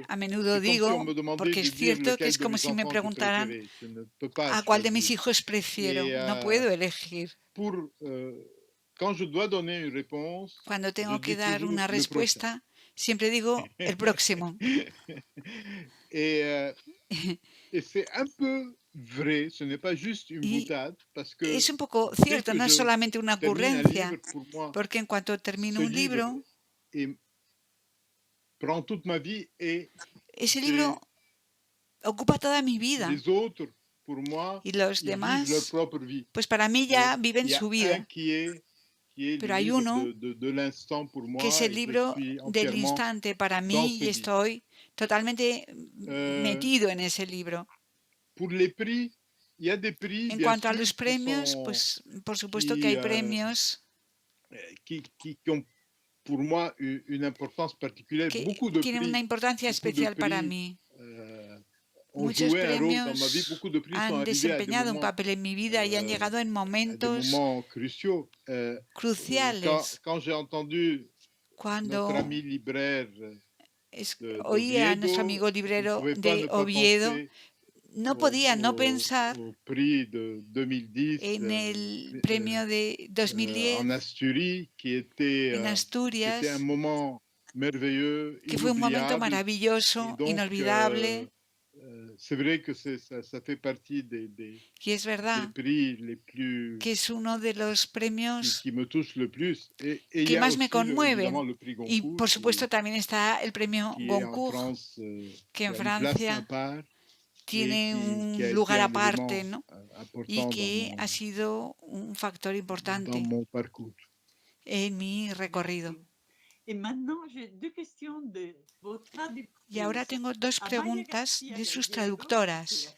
A menudo digo, porque es cierto que es como si me preguntaran a cuál de mis hijos prefiero. No puedo elegir. Cuando tengo que dar una respuesta, siempre digo el próximo. Y es un poco cierto, no es solamente una ocurrencia, porque en cuanto termino un libro, ese libro ocupa toda mi vida. Y los demás, pues para mí ya viven su vida. Pero hay uno que es el libro del instante para mí y estoy totalmente metido en ese libro. En cuanto a los premios, pues por supuesto que hay premios que tienen una importancia especial para mí. Muchos premios han desempeñado un papel en mi vida y han llegado en momentos cruciales. Cuando oía a nuestro amigo librero de Oviedo, no podía no pensar en el premio de 2010 en Asturias, que fue un momento maravilloso, inolvidable. Y es verdad que es uno de los premios que más me conmueven. Y por supuesto también está el premio Goncourt, que en Francia tiene un lugar aparte, ¿no? Y que ha sido un factor importante en mi recorrido. Y ahora tengo dos preguntas de sus traductoras.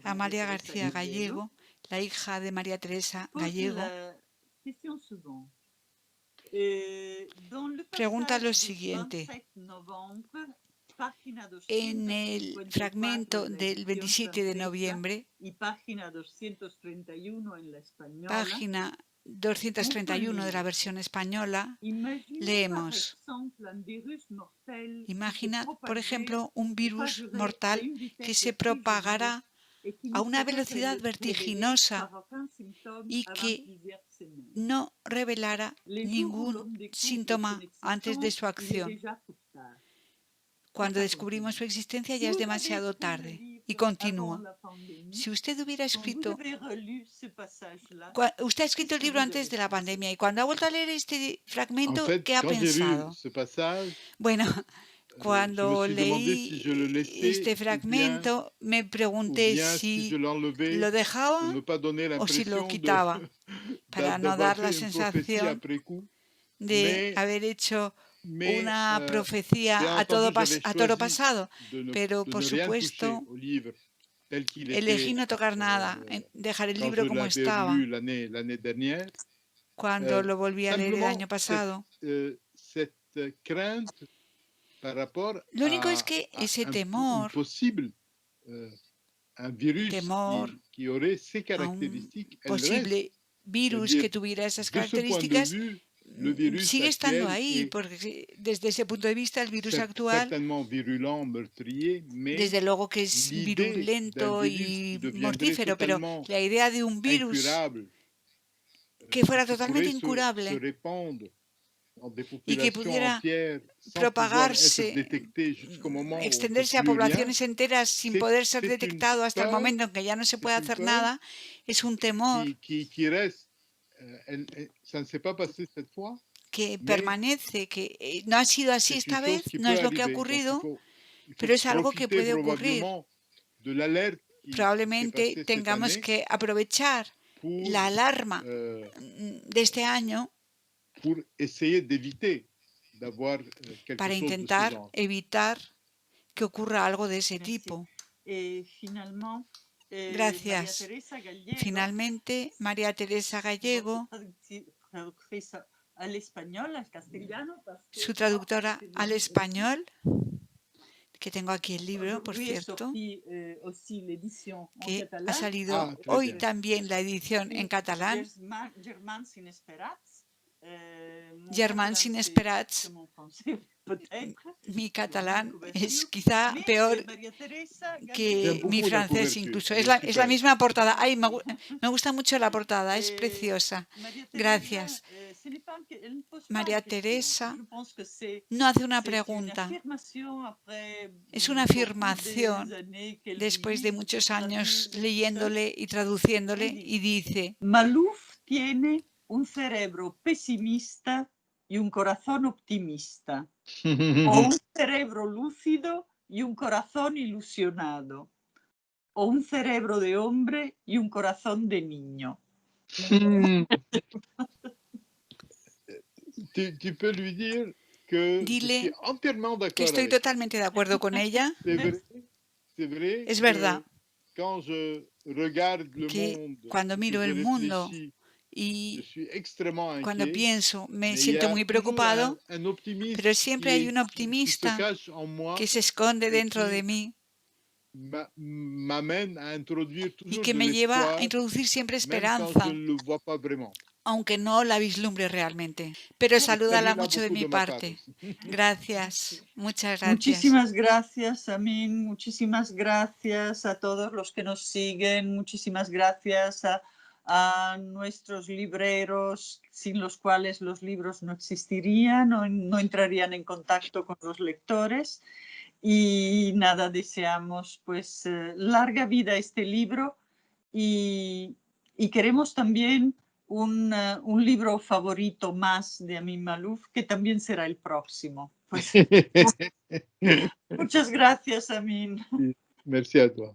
Amalia García Gallego, la hija de María Teresa Gallego, pregunta lo siguiente. En el fragmento del 27 de noviembre, página 231 de la versión española, leemos: imagina, por ejemplo, un virus mortal que se propagará a una velocidad vertiginosa y que no revelara ningún síntoma antes de su acción. Cuando descubrimos su existencia ya es demasiado tarde. Y continúa. Si usted hubiera escrito... Usted ha escrito el libro antes de la pandemia y cuando ha vuelto a leer este fragmento, ¿qué ha pensado? Bueno, cuando leí este fragmento, me pregunté si lo dejaba o si lo quitaba para no dar la sensación de haber hecho una profecía a toro pasado, pero por supuesto elegí no tocar nada, dejar el libro como estaba cuando lo volví a leer el año pasado. Lo único es que ese temor a un posible virus que tuviera esas características sigue estando ahí, porque desde ese punto de vista el virus actual desde luego que es virulento y mortífero, pero la idea de un virus que fuera totalmente incurable y que pudiera propagarse, extenderse a poblaciones enteras sin poder ser detectado hasta el momento en que ya no se puede hacer nada, es un temor que permanece, que no ha sido así esta vez, no es lo que ha ocurrido, pero es algo que puede ocurrir. Probablemente tengamos que aprovechar la alarma de este año para intentar evitar que ocurra algo de ese tipo. Gracias. Finalmente, María Teresa Gallego, su traductora al español, que tengo aquí el libro, por cierto, que ha salido hoy también la edición en catalán, Germans sin esperats. Mi catalán es quizá peor que mi francés incluso. Es la misma portada. Ay, me gusta mucho la portada, es preciosa. Gracias. María Teresa no hace una pregunta. Es una afirmación después de muchos años leyéndole y traduciéndole y dice: Malouf tiene un cerebro pesimista y un corazón optimista, o un cerebro lúcido y un corazón ilusionado, o un cerebro de hombre y un corazón de niño. Dile que estoy totalmente de acuerdo con ella. Es verdad que cuando miro el mundo y cuando pienso me siento muy preocupado, pero siempre hay un optimista que se esconde dentro de mí y que me lleva a introducir siempre esperanza, aunque no la vislumbre realmente. Pero salúdala mucho de mi parte. Gracias, muchas gracias. Muchísimas gracias, Amin. Muchísimas gracias a todos los que nos siguen. Muchísimas gracias a nuestros libreros, sin los cuales los libros no existirían, no entrarían en contacto con los lectores. Y nada, deseamos pues larga vida a este libro y queremos también un libro favorito más de Amin Malouf, que también será el próximo. Pues, muchas gracias, Amin. Merci a toi.